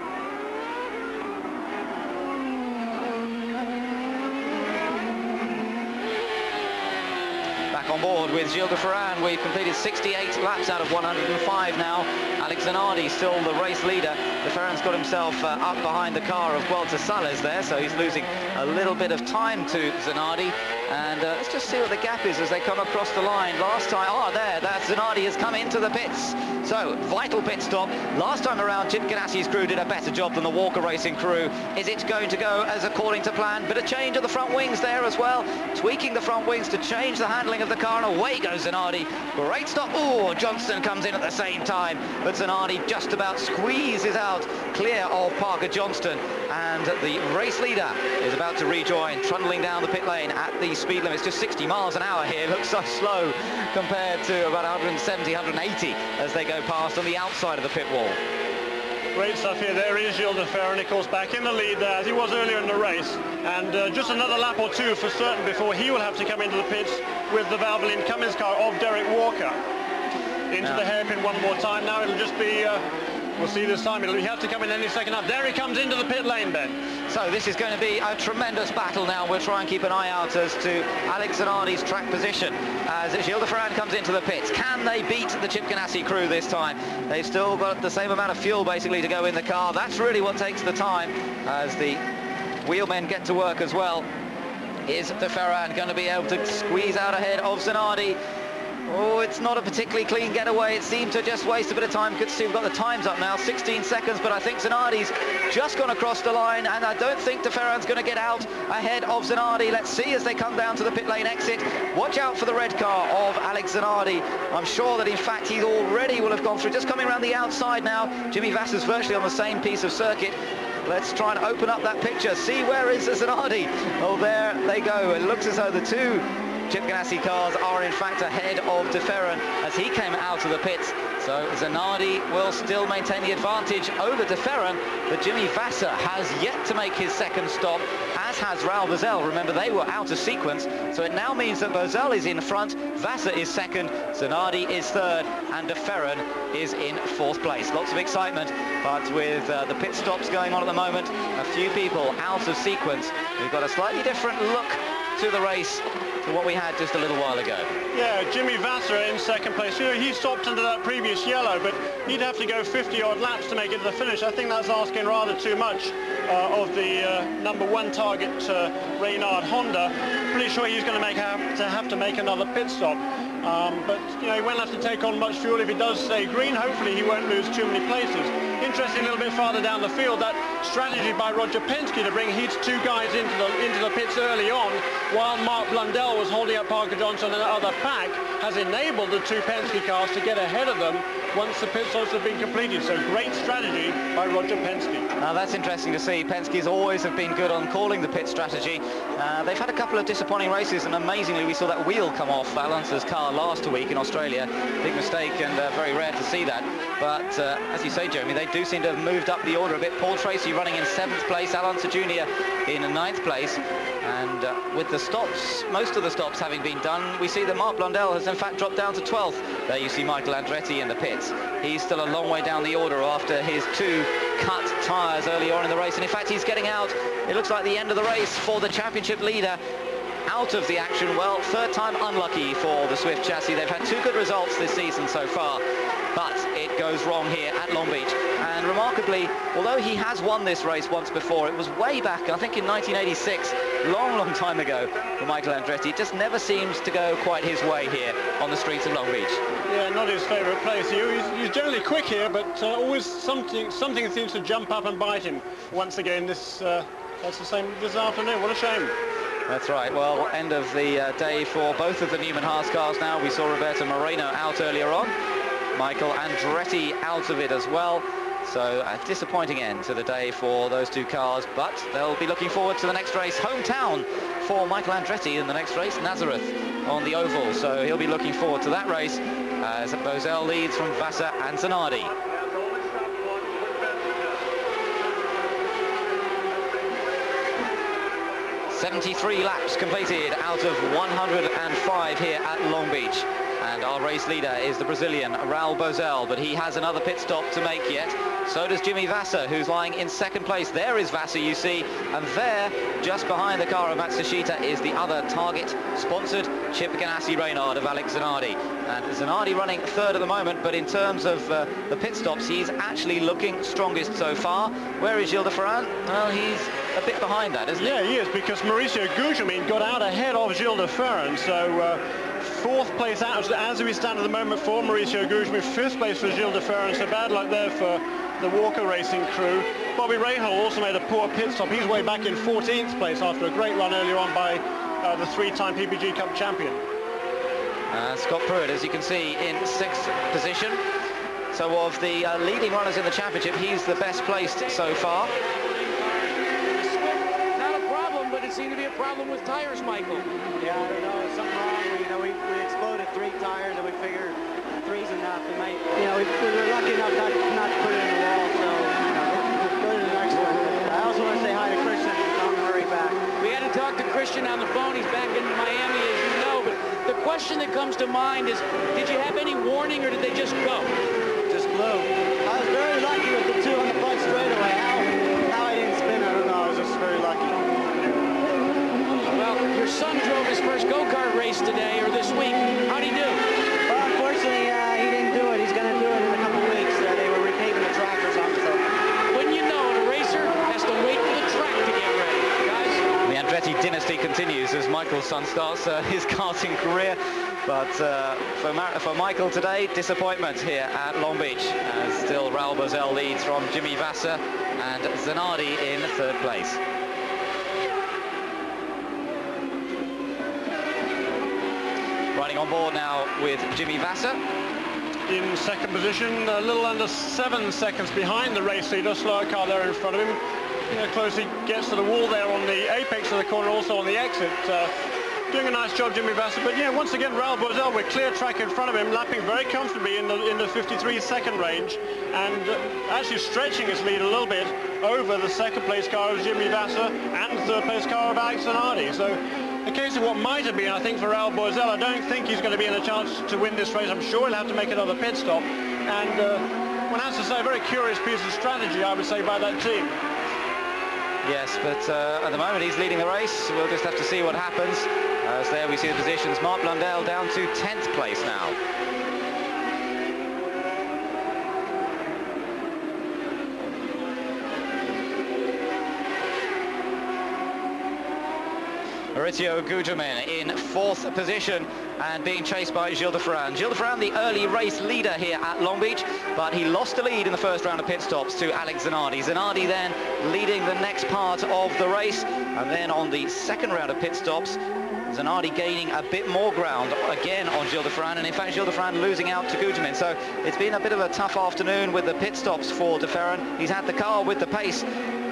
back on board with Gilles de Ferran. We've completed 68 laps out of 105 now. Alex Zanardi still the race leader. De Ferran's got himself up behind the car of Vuelta Salas there, so he's losing a little bit of time to Zanardi. And let's just see what the gap is as they come across the line. Last time, that Zanardi has come into the pits. So, vital pit stop. Last time around, Chip Ganassi's crew did a better job than the Walker Racing crew. Is it going to go as according to plan? Bit of change of the front wings there as well. Tweaking the front wings to change the handling of the car, and away goes Zanardi. Great stop. Oh, Johnston comes in at the same time, but Zanardi just about squeezes out clear of Parker Johnston, and the race leader is about to rejoin, trundling down the pit lane at the speed limit. It's just 60 miles an hour here. Looks so slow compared to about 170, 180 as they go past on the outside of the pit wall. Great stuff here. There is Gilles de Ferran, of course, back in the lead there, as he was earlier in the race. And just another lap or two for certain before he will have to come into the pits with the Valvoline Cummins car of Derek Walker. Into the hairpin one more time. Now it'll just be... we'll see this time. He'll have to come in any second up. There he comes into the pit lane, Ben. So this is going to be a tremendous battle now. We'll try and keep an eye out as to Alex Zanardi's track position as Gilles de Ferran comes into the pits. Can they beat the Chip Ganassi crew this time? They've still got the same amount of fuel basically to go in the car. That's really what takes the time as the wheelmen get to work as well. Is de Ferran going to be able to squeeze out ahead of Zanardi? Oh, it's not a particularly clean getaway. It seemed to just waste a bit of time. Good to see we've got the times up now, 16 seconds, but I think Zanardi's just gone across the line, and I don't think de Ferran's going to get out ahead of Zanardi. Let's see as they come down to the pit lane exit. Watch out for the red car of Alex Zanardi. I'm sure that, in fact, he already will have gone through. Just coming around the outside now. Jimmy Vasser's virtually on the same piece of circuit. Let's try and open up that picture. See, where is Zanardi? Oh, there they go. It looks as though the two Chip Ganassi cars are in fact ahead of de Ferran as he came out of the pits. So Zanardi will still maintain the advantage over de Ferran, but Jimmy Vasser has yet to make his second stop, as has Raul Boesel. Remember, they were out of sequence, so it now means that Boesel is in front, Vasser is second, Zanardi is third, and de Ferran is in fourth place. Lots of excitement, but with the pit stops going on at the moment, a few people out of sequence. We've got a slightly different look to the race to what we had just a little while ago. Yeah, Jimmy Vasser in second place. You know, he stopped under that previous yellow, but he'd have to go 50-odd laps to make it to the finish. I think that's asking rather too much of the number one target, Reynard Honda. Pretty sure he's going to have to make another pit stop. But, you know, he won't have to take on much fuel if he does stay green. Hopefully he won't lose too many places. Interesting, a little bit farther down the field, that strategy by Roger Penske to bring his two guys into the pits early on, while Mark Blundell was holding up Parker Johnson and the other pack, has enabled the two Penske cars to get ahead of them once the pit stops have been completed. So great strategy by Roger Penske. Now that's interesting to see. Penske's always have been good on calling the pit strategy. They've had a couple of disappointing races, and amazingly we saw that wheel come off Alonso's car last week in Australia. Big mistake, and very rare to see that. But as you say, Jeremy, they do seem to have moved up the order a bit. Paul Tracy running in 7th place, Alonso Jr. in 9th place. And with the stops, most of the stops having been done, we see that Mark Blundell has in fact dropped down to 12th. There you see Michael Andretti in the pits. He's still a long way down the order after his two cut tyres early on in the race. And in fact, he's getting out. It looks like the end of the race for the championship leader. Out of the action. Well, third time unlucky for the Swift chassis. They've had two good results this season so far, but it goes wrong here at Long Beach. And remarkably, although he has won this race once before, it was way back, I think in 1986, long time ago for Michael Andretti. It just never seems to go quite his way here on the streets of Long Beach. Yeah, not his favourite place. He's generally quick here, but always something seems to jump up and bite him. Once again, that's the same this afternoon. What a shame. That's right. Well, end of the day for both of the Newman Haas cars now. We saw Roberto Moreno out earlier on. Michael Andretti out of it as well. So a disappointing end to the day for those two cars, but they'll be looking forward to the next race. Hometown for Michael Andretti in the next race, Nazareth on the oval. So he'll be looking forward to that race as Boesel leads from Vasser and Zanardi. 73 laps completed out of 105 here at Long Beach. And our race leader is the Brazilian Raul Boesel, but he has another pit stop to make yet. So does Jimmy Vasser, who's lying in second place. There is Vasser, you see, and there, just behind the car of Matsushita, is the other Target-sponsored Chip Ganassi Reynard of Alex Zanardi. And Zanardi running third at the moment, but in terms of the pit stops, he's actually looking strongest so far. Where is Gilles de Ferran? Well, he's a bit behind that, isn't he? Yeah, he is, because Mauricio Gugelmin got out ahead of Gilles de Ferran, so fourth place out as we stand at the moment for Mauricio Gugelmin, fifth place for Gilles de Ferran, so bad luck there for the Walker Racing crew. Bobby Rahal also made a poor pit stop. He's way back in 14th place after a great run earlier on by the three-time PPG Cup champion. Scott Pruitt, as you can see, in 6th position. So of the leading runners in the championship, he's the best placed so far. Not a problem, but it seemed to be a problem with tires, Michael. Yeah, I don't know, something wrong. You know, we exploded 3 tires, and we figured 3's enough. We might, you know, we were lucky enough not to put it in the wall, so we'll go to the next one. I also want to say hi to Christian and tell him to hurry back. We had to talk to Christian on the phone. He's back in Miami, as you know, but the question that comes to mind is, did you have any warning, or did they just go? Just blew. I was very lucky with the 2 on the front straightaway. How I didn't spin, I don't know. I was just very lucky. Well, your son drove his first go-kart race today, or this week. How'd he do? Well, unfortunately, he didn't do it. He's going to do it in a couple of weeks. They were repaving the track or something. So. When you know it, a racer has to wait for the track to get ready, guys. The Andretti dynasty continues as Michael's son starts his karting career. But for Michael today, disappointment here at Long Beach. As still Raul Boesel leads from Jimmy Vasser and Zanardi in 3rd place. Riding on board now with Jimmy Vasser. In 2nd position, a little under 7 seconds behind the race leader. Slower car there in front of him. You know, close he gets to the wall there on the apex of the corner, also on the exit. Doing a nice job, Jimmy Vasser. But yeah, once again, Raul Boesel with clear track in front of him, lapping very comfortably in the 53-second range, and actually stretching his lead a little bit over the 2nd place car of Jimmy Vasser and 3rd place car of Alex Zanardi. So a case of what might have been, I think, for Raul Boesel. I don't think he's going to be in a chance to win this race. I'm sure he'll have to make another pit stop. And one has to say, a very curious piece of strategy, I would say, by that team. Yes, but at the moment he's leading the race. We'll just have to see what happens. As there we see the positions. Mark Blundell down to 10th place now. Mauricio Gugelmin in 4th position and being chased by Gilles de Ferran. Gilles de Ferran, the early race leader here at Long Beach, but he lost the lead in the first round of pit stops to Alex Zanardi. Zanardi then leading the next part of the race, and then on the second round of pit stops, Zanardi gaining a bit more ground again on Gilles de Ferran, and in fact Gilles de Ferran losing out to Gugelmin. So it's been a bit of a tough afternoon with the pit stops for de Ferran. He's had the car with the pace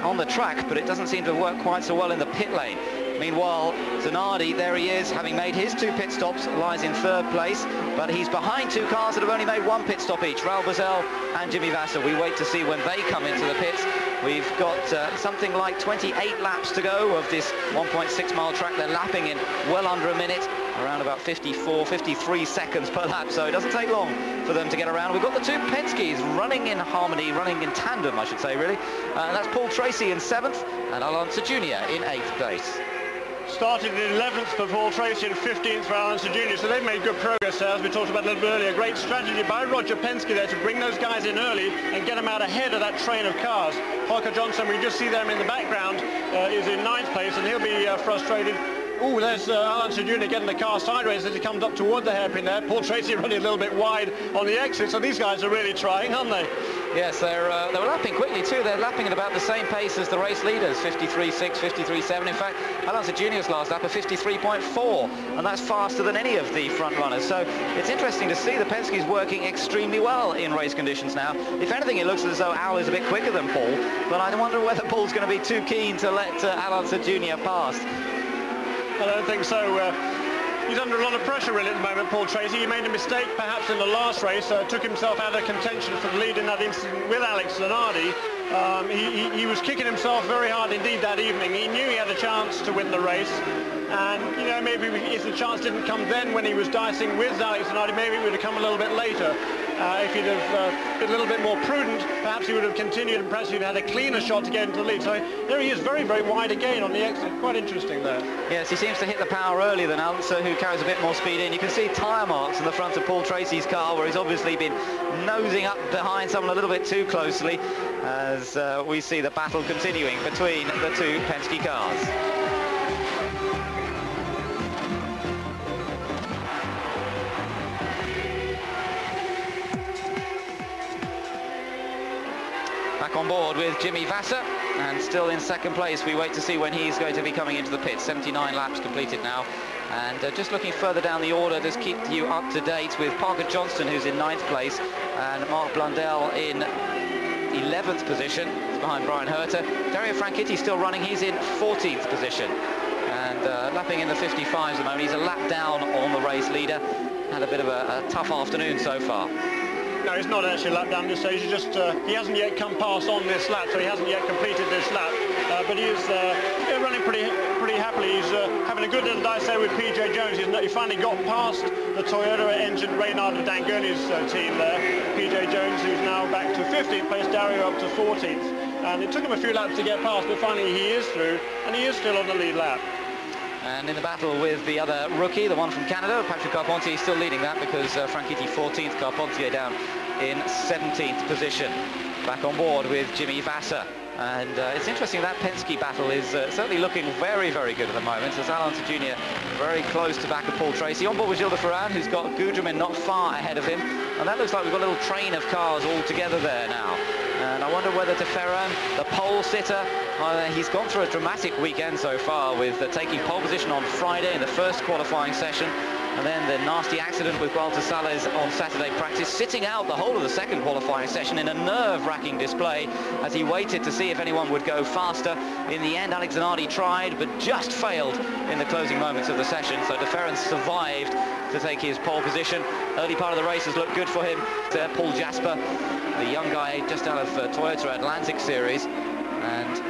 on the track, but it doesn't seem to have worked quite so well in the pit lane. Meanwhile, Zanardi, there he is, having made his 2 pit stops, lies in 3rd place, but he's behind 2 cars that have only made 1 pit stop each, Raul Boesel and Jimmy Vasser. We wait to see when they come into the pits. We've got something like 28 laps to go of this 1.6-mile track. They're lapping in well under a minute, around about 54, 53 seconds per lap, so it doesn't take long for them to get around. We've got the 2 Penske's running in harmony, running in tandem, I should say, really. That's Paul Tracy in 7th and Alan Jr. in 8th place. Started in 11th for Paul Tracy and 15th for Alan Jr. So they've made good progress there, as we talked about a little bit earlier. Great strategy by Roger Penske there to bring those guys in early and get them out ahead of that train of cars. Holker Johnson, we just see them in the background, is in 9th place, and he'll be frustrated. Oh, there's Alan Jr. getting the car sideways as he comes up toward the hairpin there. Paul Tracy running a little bit wide on the exit, so these guys are really trying, aren't they? Yes, they were lapping quickly too. They're lapping at about the same pace as the race leaders, 53.6, 53.7. In fact, Alan Jr.'s last lap of 53.4, and that's faster than any of the front runners. So it's interesting to see the Penske's working extremely well in race conditions now. If anything, it looks as though Al is a bit quicker than Paul, but I wonder whether Paul's going to be too keen to let Alan Jr. pass. I don't think so. He's under a lot of pressure really at the moment, Paul Tracy. He made a mistake perhaps in the last race, took himself out of contention for the lead in that incident with Alex Zanardi, He was kicking himself very hard indeed that evening. He knew he had a chance to win the race. And, you know, maybe if the chance didn't come then when he was dicing with Alex Zanardi, maybe it would have come a little bit later. If he'd have been a little bit more prudent, perhaps he would have continued and perhaps he'd had a cleaner shot to get into the lead. So there he is, very, very wide again on the exit. Quite interesting there. Yes, he seems to hit the power earlier than Alonso, who carries a bit more speed in. You can see tyre marks in the front of Paul Tracy's car, where he's obviously been nosing up behind someone a little bit too closely, as we see the battle continuing between the two Penske cars. Back on board with Jimmy Vasser, and still in second place. We wait to see when he's going to be coming into the pit. 79 laps completed now. And just looking further down the order, just keep you up to date with Parker Johnston, who's in 9th place, and Mark Blundell in 11th position, behind Brian Herter. Dario Franchitti still running, he's in 14th position. And lapping in the 55s at the moment. He's a lap down on the race leader. Had a bit of a tough afternoon so far. No, he's not actually a lap down this stage. He's just he hasn't yet come past on this lap, so he hasn't yet completed this lap. But he is running pretty happily. He's having a good little dice there with PJ Jones. He finally got past the Toyota engine Reynard Dangoni's team there. PJ Jones, who's now back to 15th place, Dario up to 14th. And it took him a few laps to get past, but finally he is through, and he is still on the lead lap. And in the battle with the other rookie, the one from Canada, Patrick Carpentier, still leading that because Franchitti 14th, Carpentier down in 17th position. Back on board with Jimmy Vasser. And it's interesting that Penske battle is certainly looking very, very good at the moment, as Alonso Jr. very close to back of Paul Tracy. On board with Gilles de Ferran, who's got Gugelmin not far ahead of him. And that looks like we've got a little train of cars all together there now. And I wonder whether de Ferran, the pole sitter, he's gone through a dramatic weekend so far with taking pole position on Friday in the first qualifying session, and then the nasty accident with Walter Salles on Saturday practice, sitting out the whole of the second qualifying session in a nerve-wracking display as he waited to see if anyone would go faster. In the end, Alex Zanardi tried, but just failed in the closing moments of the session, so de Ferran survived to take his pole position. Early part of the race has looked good for him. Paul Jasper, the young guy just out of Toyota Atlantic Series, and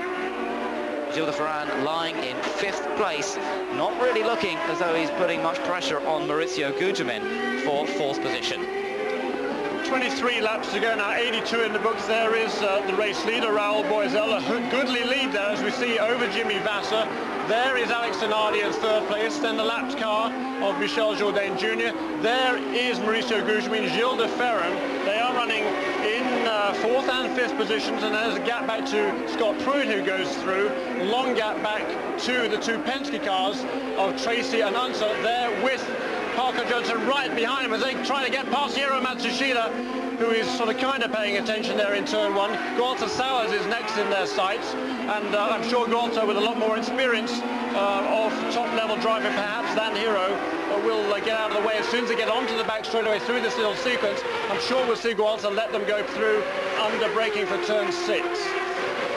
Gilles de Ferran lying in 5th place, not really looking as though he's putting much pressure on Maurizio Gugelmin for 4th position. 23 laps to go now, 82 in the books. There is the race leader, Raul Boisel, a goodly lead there, as we see, over Jimmy Vasser. There is Alex Zanardi in 3rd place, then the lapped car of Michel Jourdain Jr. There is Mauricio Gugelmin, Gilles de Ferran. They are running in 4th and 5th positions, and there's a gap back to Scott Pruitt, who goes through. Long gap back to the two Penske cars of Tracy and Unser, there with Parker Johnson right behind him as they try to get past Hiro Matsushita, who is sort of kind of paying attention there in turn 1. Gualter Salles is next in their sights, and I'm sure Gualter, with a lot more experience of top-level driving perhaps than Hiro, will get out of the way as soon as they get onto the back straightaway through this little sequence. I'm sure we'll see Gualter let them go through under braking for turn 6.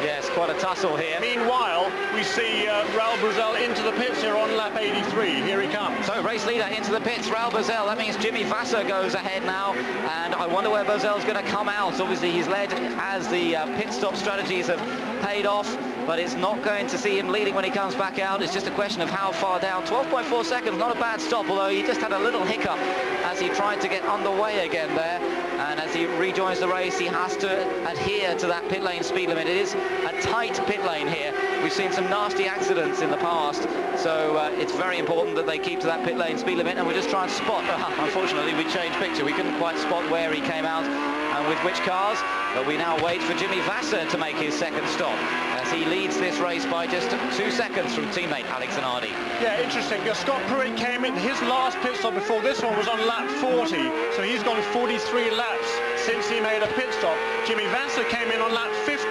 Yes, quite a tussle here. Meanwhile, we see Raul Boisel into the pits here on lap 83. Here he comes. So race leader into the pits, Raul Boisel. That means Jimmy Vasser goes ahead now, and I wonder where Boisel's going to come out. Obviously, he's led as the pit stop strategies have paid off, but it's not going to see him leading when he comes back out. It's just a question of how far down. 12.4 seconds, not a bad stop, although he just had a little hiccup as he tried to get underway again there. And as he rejoins the race, he has to adhere to that pit lane speed limit. It is a tight pit lane here. We've seen some nasty accidents in the past, so it's very important that they keep to that pit lane speed limit, and we're just trying to spot. Unfortunately, we changed picture. We couldn't quite spot where he came out and with which cars, but we now wait for Jimmy Vasser to make his second stop, as he leads this race by just 2 seconds from teammate Alex Zanardi. Yeah, interesting. Scott Pruitt came in, his last pit stop before this one was on lap 40, so he's gone 43 laps since he made a pit stop. Jimmy Vasser came in on lap 50.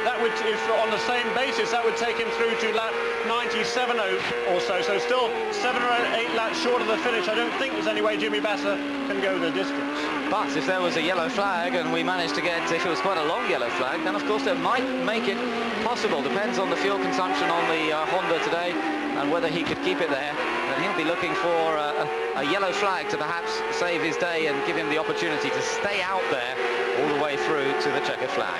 That would, if on the same basis, that would take him through to lap 97 or so. So still 7 or 8 laps short of the finish. I don't think there's any way Jimmy Vasser can go the distance. But if there was a yellow flag and we managed to get, if it was quite a long yellow flag, then of course that might make it possible. Depends on the fuel consumption on the Honda today and whether he could keep it there. Then he'll be looking for a yellow flag to perhaps save his day and give him the opportunity to stay out there all the way through to the checkered flag.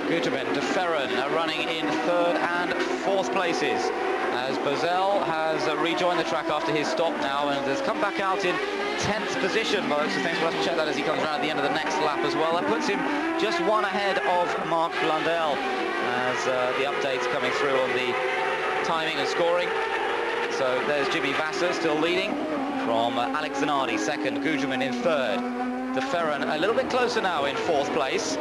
Guterman, de Ferran running in 3rd and 4th places, as Bozell has rejoined the track after his stop now and has come back out in 10th position. But I think we'll have to check that as he comes around at the end of the next lap as well. That puts him just 1 ahead of Mark Blundell, as the updates coming through on the timing and scoring. So there's Jimmy Vasser still leading from Alex Zanardi 2nd, Guterman in 3rd. De Ferran a little bit closer now in 4th place.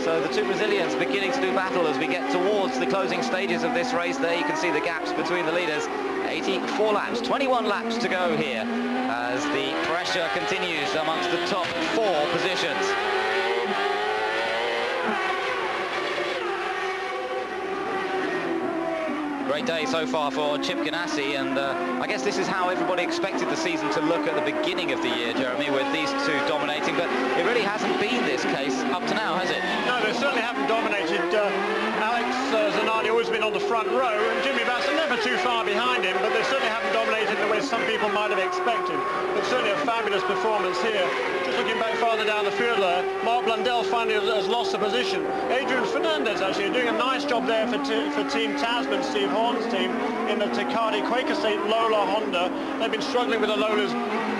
So the two Brazilians beginning to do battle as we get towards the closing stages of this race. There you can see the gaps between the leaders. 84 laps, 21 laps to go here as the pressure continues amongst the top 4 positions. Great day so far for Chip Ganassi, and I guess this is how everybody expected the season to look at the beginning of the year, Jeremy, with these two dominating, but it really hasn't been this case up to now, has it? No, they certainly haven't dominated. Alex Zanardi always been on the front row, and Jimmy Vasser never too far behind him, but they certainly haven't dominated in the way some people might have expected. But certainly a fabulous performance here. Just looking back farther down the field there, Mark Blundell finally has lost the position. Adrian Fernandez actually doing a nice job there for Team Tasman, Steve Horn's team, in the Takati Quaker State Lola Honda. They've been struggling with the Lolas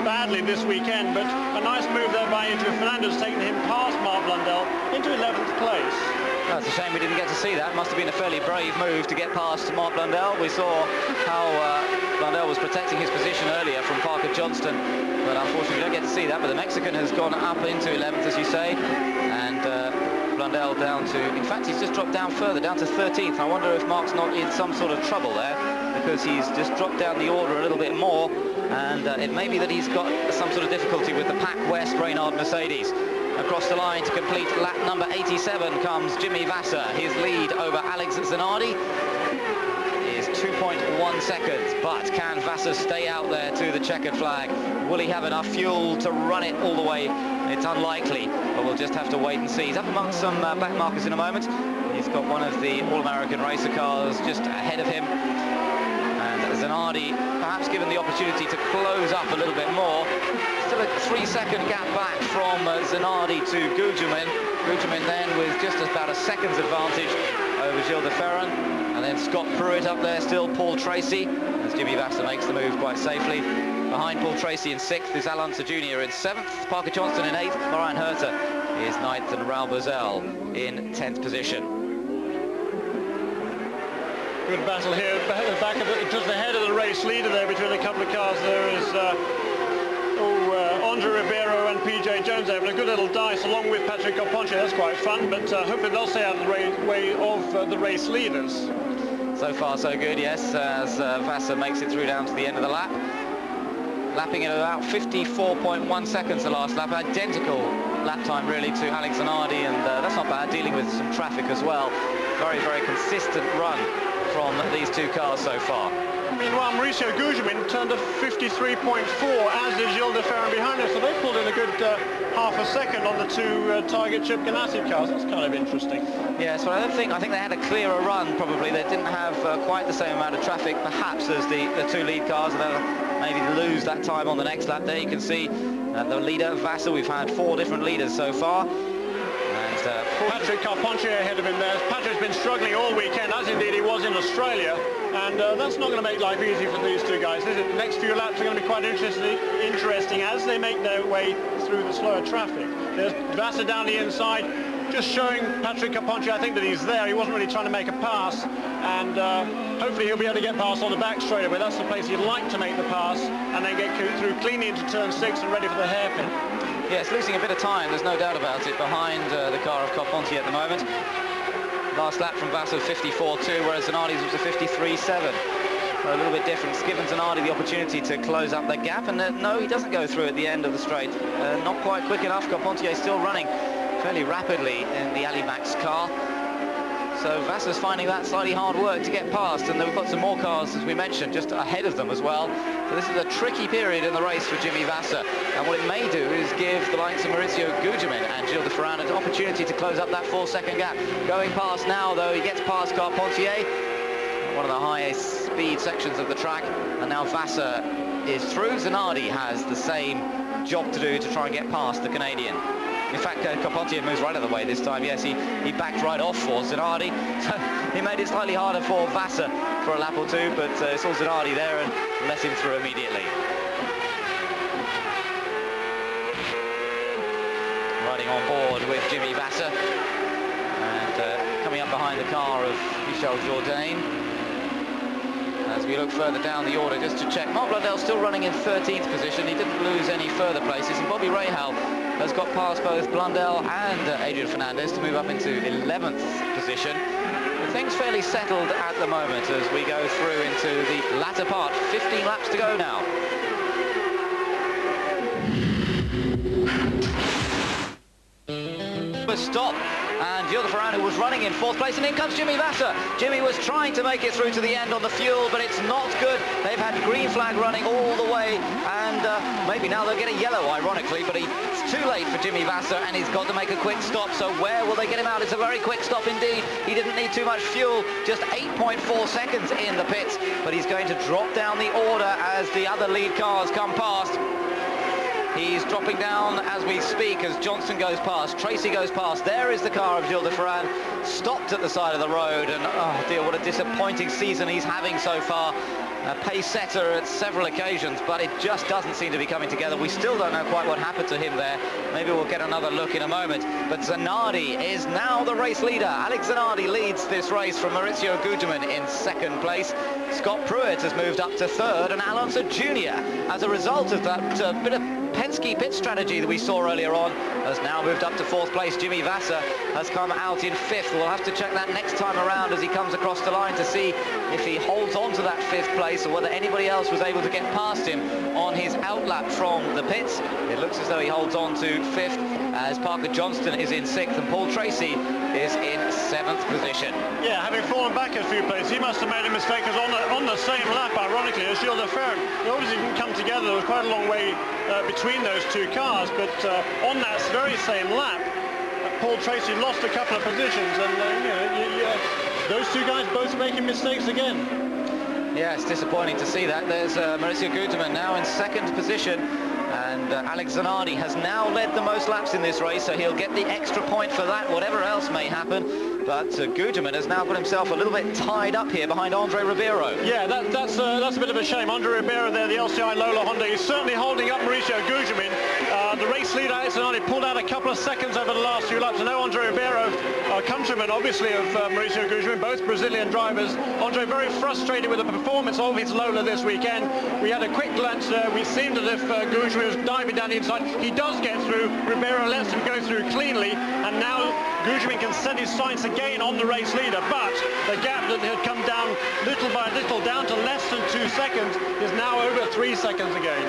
badly this weekend, but a nice move there by Adrian Fernandez, taking him past Mark Blundell into 11th place. That's a shame we didn't get to see that. Must have been a fairly brave move to get past Mark Blundell. We saw how Blundell was protecting his position earlier from Parker Johnston, but unfortunately we don't get to see that. But the Mexican has gone up into 11th, as you say, and Blundell down to, in fact, he's just dropped down further, down to 13th. I wonder if Mark's not in some sort of trouble there, because he's just dropped down the order a little bit more, and it may be that he's got some sort of difficulty with the Pac West Reynard Mercedes. Across the line to complete lap number 87 comes Jimmy Vasser. His lead over Alex Zanardi is 2.1 seconds, but can Vasser stay out there to the checkered flag? Will he have enough fuel to run it all the way? It's unlikely, but we'll just have to wait and see. He's up amongst some back markers in a moment. He's got one of the All-American racer cars just ahead of him. And Zanardi perhaps given the opportunity to close up a little bit more. Still a 3-second gap back from Zanardi to Guterman. Guterman then with just about a second's advantage over Gilles de Ferran. And then Scott Pruitt up there still, Paul Tracy, as Jimmy Vasser makes the move quite safely. Behind Paul Tracy in 6th is Alonso Jr. in 7th, Parker Johnston in 8th, Florian Herter is 9th, and Raul Bozell in 10th position. Good battle here, back at just ahead of the race leader there between a couple of cars. There is Andre Ribeiro and PJ Jones there, but a good little dice along with Patrick Carponche. That's quite fun, but hopefully they'll stay out of the way of the race leaders. So far so good, yes, as Vasser makes it through down to the end of the lap. Lapping at about 54.1 seconds the last lap, identical lap time really to Alex Zanardi, and that's not bad, dealing with some traffic as well. Very, very consistent run from these two cars so far. Meanwhile, Mauricio Guterman turned to 53.4, as did Gilles de Ferran behind us, so they pulled in a good half a second on the two Target Chip Ganassi cars. That's kind of interesting. Yes, well, I think they had a clearer run, probably. They didn't have quite the same amount of traffic, perhaps, as the two lead cars, and they'll maybe lose that time on the next lap. There you can see the leader, Vasser. We've had 4 different leaders so far. Patrick Carponche ahead of him there. Patrick's been struggling all weekend, as indeed he was in Australia, and that's not going to make life easy for these two guys, is it? The next few laps are going to be quite interesting as they make their way through the slower traffic. There's Vasser down the inside, just showing Patrick Carponche, I think, that he's there. He wasn't really trying to make a pass, and hopefully he'll be able to get past on the back straightaway. That's the place he'd like to make the pass, and then get through cleanly into turn 6 and ready for the hairpin. Yes, losing a bit of time, there's no doubt about it, behind the car of Carponche at the moment. Last lap from Vasser 54.2, whereas Zanardi's was a 53.7. So a little bit different. It's given Zanardi the opportunity to close up that gap, and no, he doesn't go through at the end of the straight. Not quite quick enough. Carponche still running fairly rapidly in the Alimax car. So Vasser's finding that slightly hard work to get past, and we've got some more cars, as we mentioned, just ahead of them as well. So this is a tricky period in the race for Jimmy Vasser, and what it may do is give the likes of Mauricio Guterman and Gilles de Ferran an opportunity to close up that 4-second gap. Going past now, though, he gets past Carponche, one of the highest speed sections of the track, and now Vasser is through. Zanardi has the same job to do to try and get past the Canadian. In fact, Carpentier moves right out of the way this time. Yes, he backed right off for Zanardi. So he made it slightly harder for Vassar for a lap or two, but saw Zanardi there and let him through immediately. Riding on board with Jimmy Vassar. And coming up behind the car of Michel Jourdain. As we look further down the order, just to check, Marc Blundell still running in 13th position. He didn't lose any further places, and Bobby Rahal has got past both Blundell and Adrian Fernandez to move up into 11th position. Things fairly settled at the moment as we go through into the latter part. 15 laps to go now. Stop, and Gilles de Ferran, who was running in 4th place, and in comes Jimmy Vassar. Jimmy was trying to make it through to the end on the fuel, but it's not good. They've had green flag running all the way, and maybe now they'll get a yellow, ironically, but it's too late for Jimmy Vassar, and he's got to make a quick stop. So where will they get him out? It's a very quick stop indeed. He didn't need too much fuel, just 8.4 seconds in the pits, but he's going to drop down the order as the other lead cars come past. He's dropping down as we speak, as Johnson goes past, Tracy goes past. There is the car of Gilles de Ferran, stopped at the side of the road, and oh dear, what a disappointing season he's having so far. A pace setter at several occasions, but it just doesn't seem to be coming together. We still don't know quite what happened to him there. Maybe we'll get another look in a moment. But Zanardi is now the race leader. Alex Zanardi leads this race from Maurizio Gugelmin in 2nd place. Scott Pruitt has moved up to 3rd, and Alonso Jr., as a result of that bit of Penske pit strategy that we saw earlier on, has now moved up to 4th place. Jimmy Vassar has come out in 5th. We'll have to check that next time around as he comes across the line to see if he holds on to that 5th place or whether anybody else was able to get past him on his outlap from the pits. It looks as though he holds on to 5th, as Parker Johnston is in 6th and Paul Tracy is in 7th position. Yeah, having fallen back a few places, he must have made a mistake, because on the same lap, ironically, as Gilles de Ferran, they obviously didn't come together. There was quite a long way between those two cars, but on that very same lap, Paul Tracy lost a couple of positions, and those two guys both making mistakes again. Yeah, it's disappointing to see that. There's Maurizio Gugelmin now in 2nd position, and Alex Zanardi has now led the most laps in this race, so he'll get the extra point for that, whatever else may happen. But Gugelmin has now got himself a little bit tied up here behind Andre Ribeiro. Yeah, that's a bit of a shame. Andre Ribeiro there, the LCI Lola Honda, he's certainly holding up Mauricio Gugelmin. The race leader, Alex Zanardi, pulled out a couple of seconds over the last few laps. I know Andre Ribeiro, countryman, obviously, of Mauricio Gugelmin, both Brazilian drivers. Andre very frustrated with the performance of his Lola this weekend. We had a quick glance there. We seemed as if Gugelmin was diving down the inside. He does get through. Ribeiro lets him go through cleanly, and now Gugelmin can set his sights again on the race leader, but the gap that had come down little by little, down to less than 2 seconds, is now over 3 seconds again.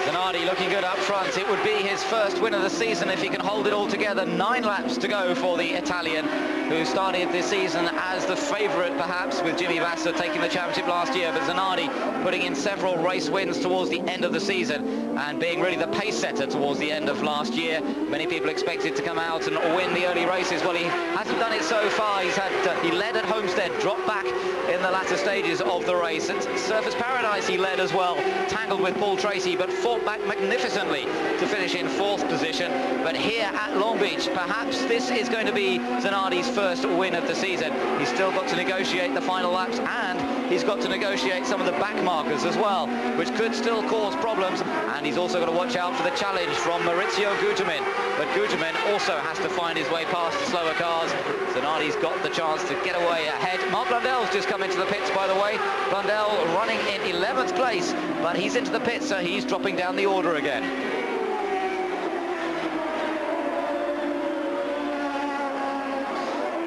Zanardi looking good up front. It would be his first win of the season if he can hold it all together. 9 laps to go for the Italian, who started this season as the favourite, perhaps, with Jimmy Vassar taking the championship last year, but Zanardi putting in several race wins towards the end of the season and being really the pace setter towards the end of last year. Many people expected to come out and win the early races. Well, he hasn't done it so far. He led at Homestead, dropped back in the latter stages of the race. At Surfers Paradise he led as well, tangled with Paul Tracy, but fought back magnificently to finish in 4th position. But here at Long Beach, perhaps this is going to be Zanardi's first win of the season. He's still got to negotiate the final laps, and he's got to negotiate some of the back markers as well, which could still cause problems. And he's also got to watch out for the challenge from Maurizio Gugelmin. But Gugelmin also has to find his way past the slower cars. Zanardi's got the chance to get away ahead. Marc Blundell's just come into the pits, by the way. Blundell running in 11th place, but he's into the pits, so he's dropping down the order again.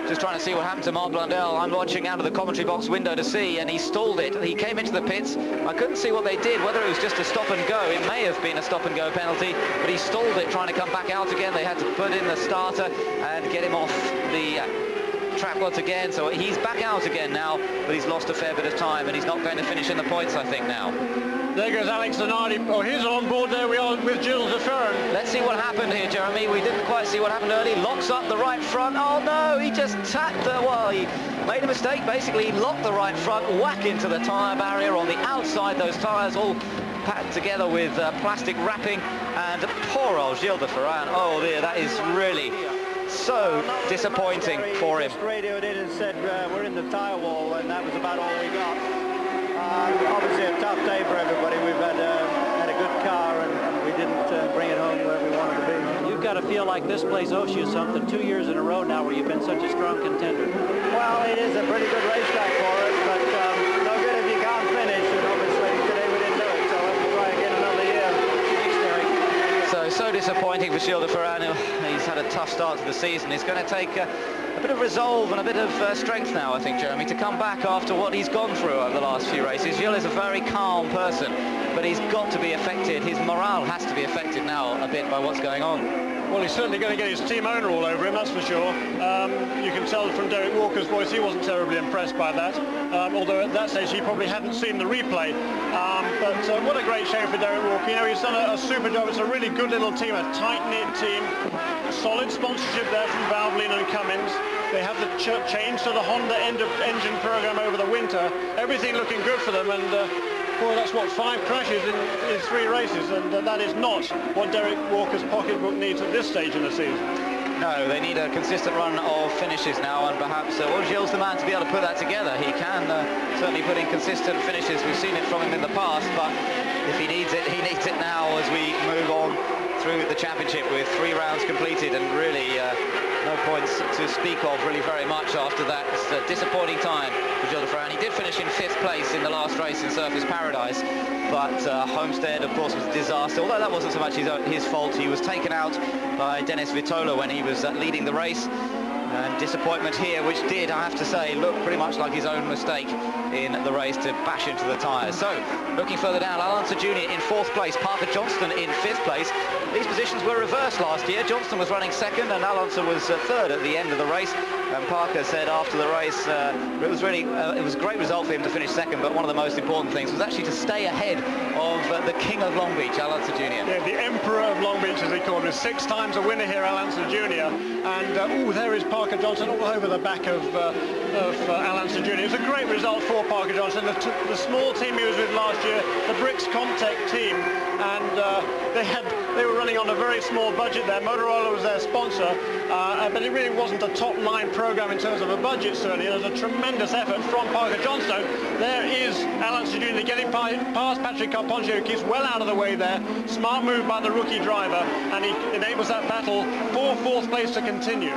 Just trying to see what happened to Marc Blundell. I'm watching out of the commentary box window to see, and he stalled it. He came into the pits. I couldn't see what they did, whether it was just a stop and go. It may have been a stop and go penalty, but he stalled it trying to come back out again. They had to put in the starter and get him off the track once again. So he's back out again now, but he's lost a fair bit of time, and he's not going to finish in the points, I think, now. There goes Alex Zanardi. Oh, here's on board. There we are with Gilles de Ferran. Let's see what happened here, Jeremy. We didn't quite see what happened early. Locks up the right front. Oh no, he just tapped the, well, he made a mistake basically. He locked the right front, whack into the tyre barrier on the outside. Those tyres all packed together with plastic wrapping, and poor old Gilles de Ferran. Oh dear, that is really so disappointing for him. Just radioed in and said we're in the tyre wall, and that was about all we got. Obviously a tough day for everybody. We've had a good car, and we didn't bring it home where we wanted to be. You've got to feel like this place owes you something. 2 years in a row now where you've been such a strong contender. Well, it is a pretty good racetrack for us, but no good if you can't finish, and obviously today we didn't do it, so let's try again another year. Thanks, Derek. So disappointing for Gilles de Ferran. He's had a tough start to the season. It's going to take a bit of resolve and a bit of strength now, I think, Jeremy, to come back after what he's gone through over the last few races. Gilles is a very calm person, but he's got to be affected. His morale has to be affected now a bit by what's going on. Well, he's certainly going to get his team owner all over him, that's for sure. You can tell from Derek Walker's voice he wasn't terribly impressed by that, although at that stage he probably hadn't seen the replay. But what a great shame for Derek Walker. You know, he's done a super job. It's a really good little team, a tight-knit team. Solid sponsorship there from Valvoline and Cummins. They have the change to the Honda engine program over the winter. Everything looking good for them, and well, that's what, 5 crashes in 3 races, and that is not what Derek Walker's pocketbook needs at this stage in the season. No, they need a consistent run of finishes now, and perhaps well, Gilles' the man to be able to put that together. He can certainly put in consistent finishes. We've seen it from him in the past, but if he needs it, he needs it now as we move on through the championship with 3 rounds completed, and really no points to speak of really very much after that. It's a disappointing time for Gilles de Ferran. He did finish in 5th place in the last race in Surface Paradise, but Homestead, of course, was a disaster, although that wasn't so much his fault. He was taken out by Dennis Vitola when he was leading the race. And disappointment here, which did, I have to say, look pretty much like his own mistake in the race to bash into the tyres. So, looking further down, Alonso Jr. in 4th place, Parker Johnston in 5th place. These positions were reversed last year. Johnston was running 2nd and Alonso was 3rd at the end of the race. And Parker said after the race, it was a great result for him to finish 2nd, but one of the most important things was actually to stay ahead of the king of Long Beach, Alonso Jr. Yeah, the emperor of Long Beach, as he called him. 6 times a winner here, Alonso Jr. And, there is Parker Johnson all over the back of Alonso Jr. It was a great result for Parker Johnson. The small team he was with last year, the Bricks Comtech team, and they were running on a very small budget there. Motorola was their sponsor, but it really wasn't a top-line program in terms of a budget, certainly. There was a tremendous effort from Parker Johnson. There is Alonso Jr. getting past Patrick Carponcio, who keeps well out of the way there. Smart move by the rookie driver, and he enables that battle for 4th place to continue.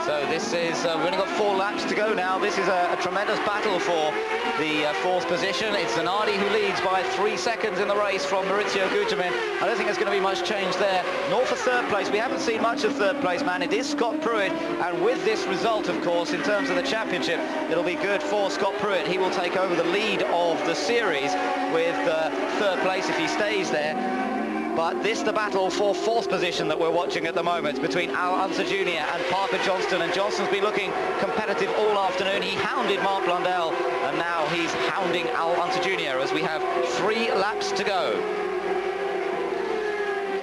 So this is, we've only got 4 laps to go now. This is a tremendous battle for the 4th position. It's Zanardi who leads by 3 seconds in the race from Maurizio Gugelmin. I don't think there's going to be much change there. Nor for 3rd place. We haven't seen much of 3rd place, man. It is Scott Pruitt, and with this result, of course, in terms of the championship, it'll be good for Scott Pruitt. He will take over the lead of the series with 3rd place if he stays there. But this the battle for 4th position that we're watching at the moment between Alonso Jr. and Parker Johnston. And Johnston's been looking competitive all afternoon. He hounded Mark Blundell, and now he's hounding Alonso Jr. as we have 3 laps to go.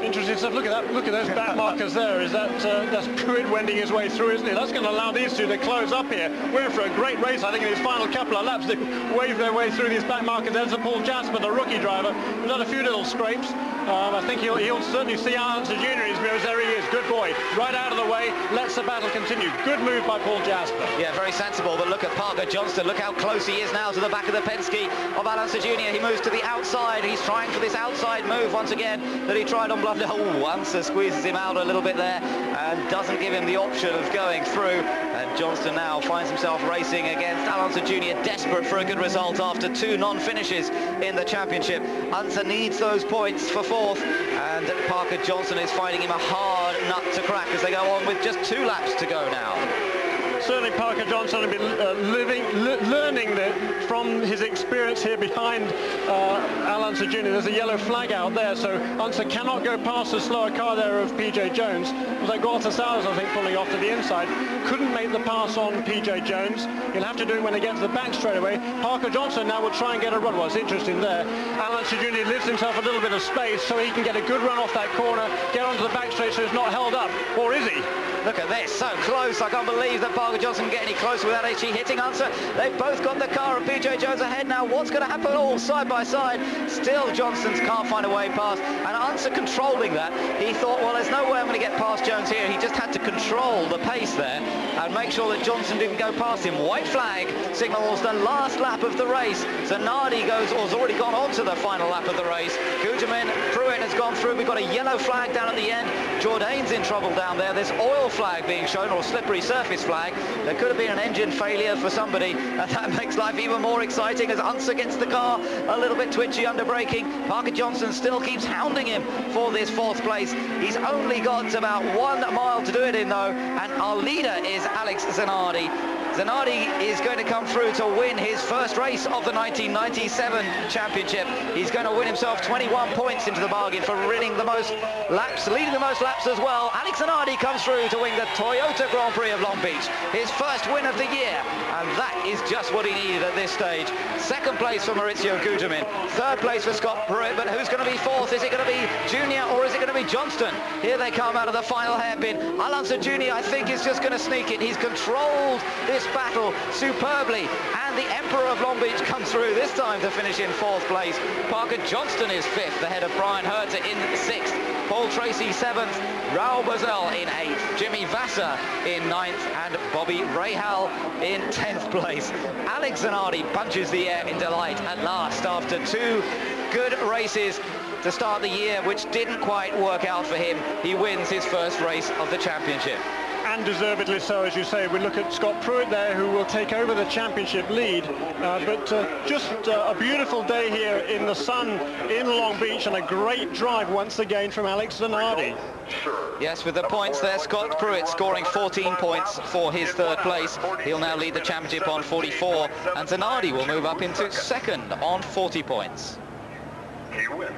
Interesting stuff. Look at those back markers there. That's Pruitt wending his way through, isn't it? That's going to allow these two to close up here. We're in for a great race, I think, in these final couple of laps. They wave their way through these back markers. There's Paul Jasper, the rookie driver, who's had a few little scrapes. I think he'll certainly see Alonso Jr. in his mirrors. There he is. Good boy. Right out of the way. Lets the battle continue. Good move by Paul Jasper. Yeah, very sensible. But look at Parker Johnston. Look how close he is now to the back of the Penske of Alonso Jr. He moves to the outside. He's trying for this outside move once again that he tried on Blundell. Once squeezes him out a little bit there and doesn't give him the option of going through. And Johnston now finds himself racing against Alonso Jr. desperate for a good result after 2 non-finishes in the championship. Unser needs those points for 4th, and Parker Johnston is finding him a hard nut to crack as they go on with just 2 laps to go now. Certainly Parker Johnson has been learning from his experience here behind Alonso Jr. There's a yellow flag out there, so Unser cannot go past the slower car there of PJ Jones. It was like Walter Sowers, I think, pulling off to the inside. Couldn't make the pass on PJ Jones. He'll have to do it when they get to the back straightaway. Parker Johnson now will try and get a run. Well, it's interesting there. Alonso Jr. leaves himself a little bit of space so he can get a good run off that corner, get onto the back straight so it's not held up. Or is he? Look at this, so close. I can't believe that Parker Johnson can get any closer without actually hitting Unser. They've both got the car, and PJ Jones ahead now. What's going to happen all side by side? Still, Johnson's can't find a way past, and Unser controlling that. He thought, well, there's no way I'm going to get past Jones here. He just had to control the pace there and make sure that Johnson didn't go past him. White flag signals the last lap of the race. Zanardi has already gone on to the final lap of the race. Gugelmin, Pruitt has gone through. We've got a yellow flag down at the end. Jourdain's in trouble down there. There's oil flag being shown, or slippery surface flag. There could have been an engine failure for somebody, and that makes life even more exciting as Unser gets the car a little bit twitchy under braking. Parker Johnson still keeps hounding him for this 4th place. He's only got about 1 mile to do it in though, and our leader is Alex Zanardi. Zanardi is going to come through to win his first race of the 1997 championship. He's going to win himself 21 points into the bargain for winning the most laps, leading the most laps as well. Alex Zanardi comes through to win the Toyota Grand Prix of Long Beach, his first win of the year, and that is just what he needed at this stage. 2nd place for Maurizio Gugelmin, 3rd place for Scott Pruitt, but who's going to be 4th? Is it going to be Junior or is it going to be Johnston? Here they come out of the final hairpin. Alonso Junior, I think, is just going to sneak it. He's controlled this battle superbly, and the Emperor of Long Beach comes through this time to finish in 4th place. Parker Johnston is 5th, ahead of Brian Herter in 6th. Paul Tracy 7th, Raul Boesel in 8th, Jimmy Vasser in 9th, and Bobby Rahal in 10th place. Alex Zanardi punches the air in delight at last after 2 good races to start the year, which didn't quite work out for him. He wins his first race of the championship. And deservedly so, as you say. We look at Scott Pruitt there, who will take over the championship lead. Just a beautiful day here in the sun in Long Beach, and a great drive once again from Alex Zanardi. Yes, with the points there, Scott Pruitt scoring 14 points for his 3rd place. He'll now lead the championship on 44, and Zanardi will move up into 2nd on 40 points. He wins.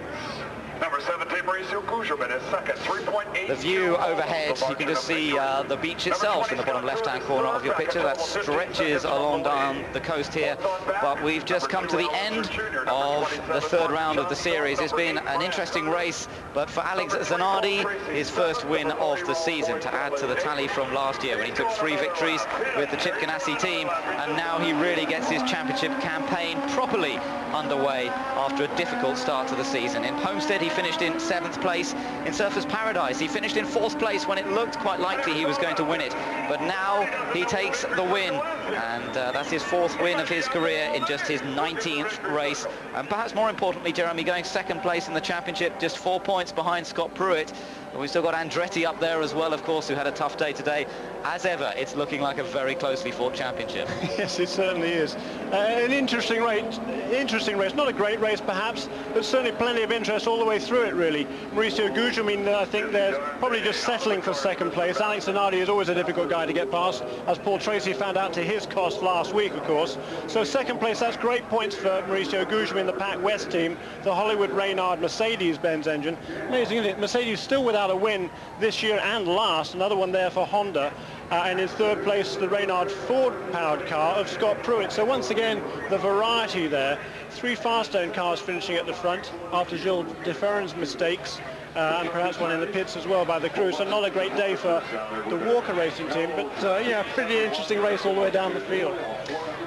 Number 17, Maurizio Gugelmin is 2nd, 3.8. The view overhead, you can just see the beach itself in the bottom left-hand corner of your picture. That stretches along down the coast here. But we've just come to the end of the 3rd round of the series. It's been an interesting race, but for Alex Zanardi, his first win of the season, to add to the tally from last year when he took 3 victories with the Chip Ganassi team, and now he really gets his championship campaign properly underway after a difficult start to the season. In Homestead, he finished in 7th place. In Surfers Paradise, he finished in 4th place when it looked quite likely he was going to win it. But now he takes the win, and that's his 4th win of his career in just his 19th race. And perhaps more importantly, Jeremy, going 2nd place in the championship, just 4 points behind Scott Pruitt. And we've still got Andretti up there as well, of course, who had a tough day today. As ever, it's looking like a very closely fought championship. Yes, it certainly is. An interesting race. Not a great race, perhaps, but certainly plenty of interest all the way through it, really. Maurizio Gugelmin, I think they're probably just settling for 2nd place. Alex Zanardi is always a difficult guy to get past, as Paul Tracy found out to his cost last week, of course. So 2nd place, that's great points for Maurizio Gugelmin, the Pac West team, the Hollywood Reynard Mercedes-Benz engine. Amazing, isn't it? Mercedes still without a win this year and last, another one there for Honda. And in 3rd place, the Reynard Ford-powered car of Scott Pruitt. So once again, the variety there. 3 Firestone cars finishing at the front after Gilles Deferen's mistakes, and perhaps one in the pits as well by the crew. So not a great day for the Walker Racing team, but yeah, pretty interesting race all the way down the field.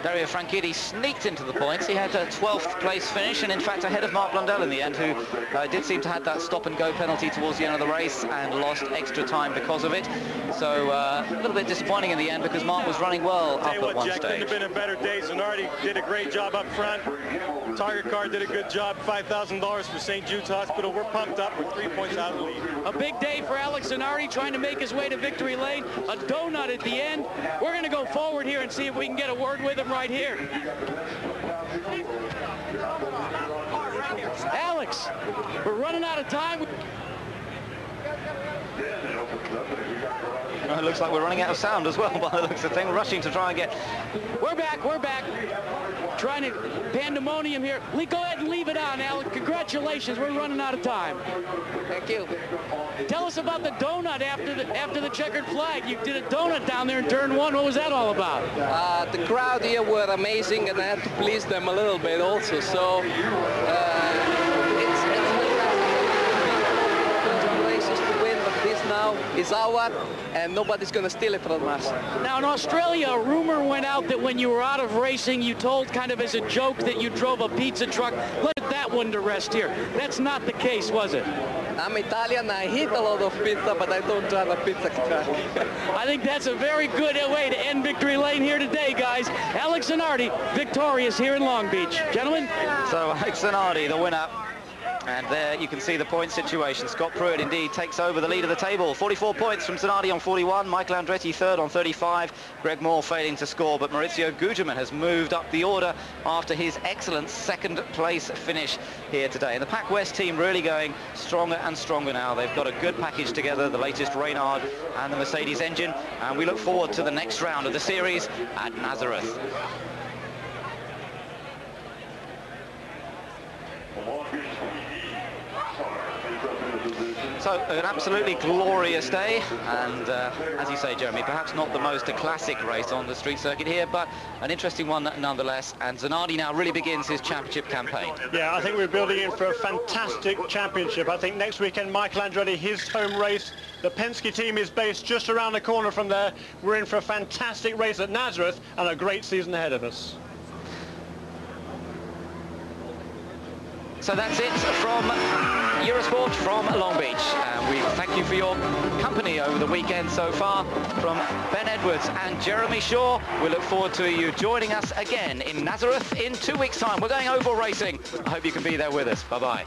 Dario Franchitti sneaked into the points. He had a 12th place finish, and in fact ahead of Mark Blundell in the end, who did seem to have that stop-and-go penalty towards the end of the race and lost extra time because of it. So a little bit disappointing in the end, because Mark was running well up at one Jack, stage. couldn't have been a better day. Zanardi did a great job up front. Target car did a good job. $5,000 for St. Jude's Hospital. We're pumped up. We're 3 points out of the lead. A big day for Alex Zanardi, trying to make his way to victory lane. A donut at the end. We're going to go forward here and see if we can get a word with him right here. Alex, we're running out of time. It looks like we're running out of sound as well by the looks of things. Rushing to try and get... We're back. Trying to pandemonium here. Go ahead and leave it on, Alex. Congratulations, we're running out of time. Thank you. Tell us about the donut after the checkered flag. You did a donut down there in turn 1. What was that all about? The crowd here were amazing, and I had to please them a little bit also. So it's places to win, but this now now is ours, and nobody's going to steal it from us. Now, in Australia, a rumor went out that when you were out of racing, you told kind of as a joke that you drove a pizza truck. Let that one to rest here. That's not the case, was it? I'm Italian, I eat a lot of pizza, but I don't drive a pizza truck. I think that's a very good way to end victory lane here today, guys. Alex Zanardi, victorious here in Long Beach. Gentlemen? So Alex Zanardi, the winner. And there you can see the point situation. Scott Pruitt indeed takes over the lead of the table. 44 points from Zanardi on 41. Michael Andretti third on 35. Greg Moore failing to score, but Maurizio Gugelmin has moved up the order after his excellent second place finish here today. And the Pac West team really going stronger and stronger now. They've got a good package together, the latest Reynard and the Mercedes engine. And we look forward to the next round of the series at Nazareth. So an absolutely glorious day, and as you say, Jeremy, perhaps not the most classic race on the street circuit here, but an interesting one nonetheless. And Zanardi now really begins his championship campaign. Yeah, I think we're building in for a fantastic championship. I think next weekend, Michael Andretti, his home race. The Penske team is based just around the corner from there. We're in for a fantastic race at Nazareth and a great season ahead of us. So that's it from Eurosport from Long Beach. And we thank you for your company over the weekend so far. From Ben Edwards and Jeremy Shaw, we look forward to you joining us again in Nazareth in 2 weeks' time. We're going oval racing. I hope you can be there with us. Bye-bye.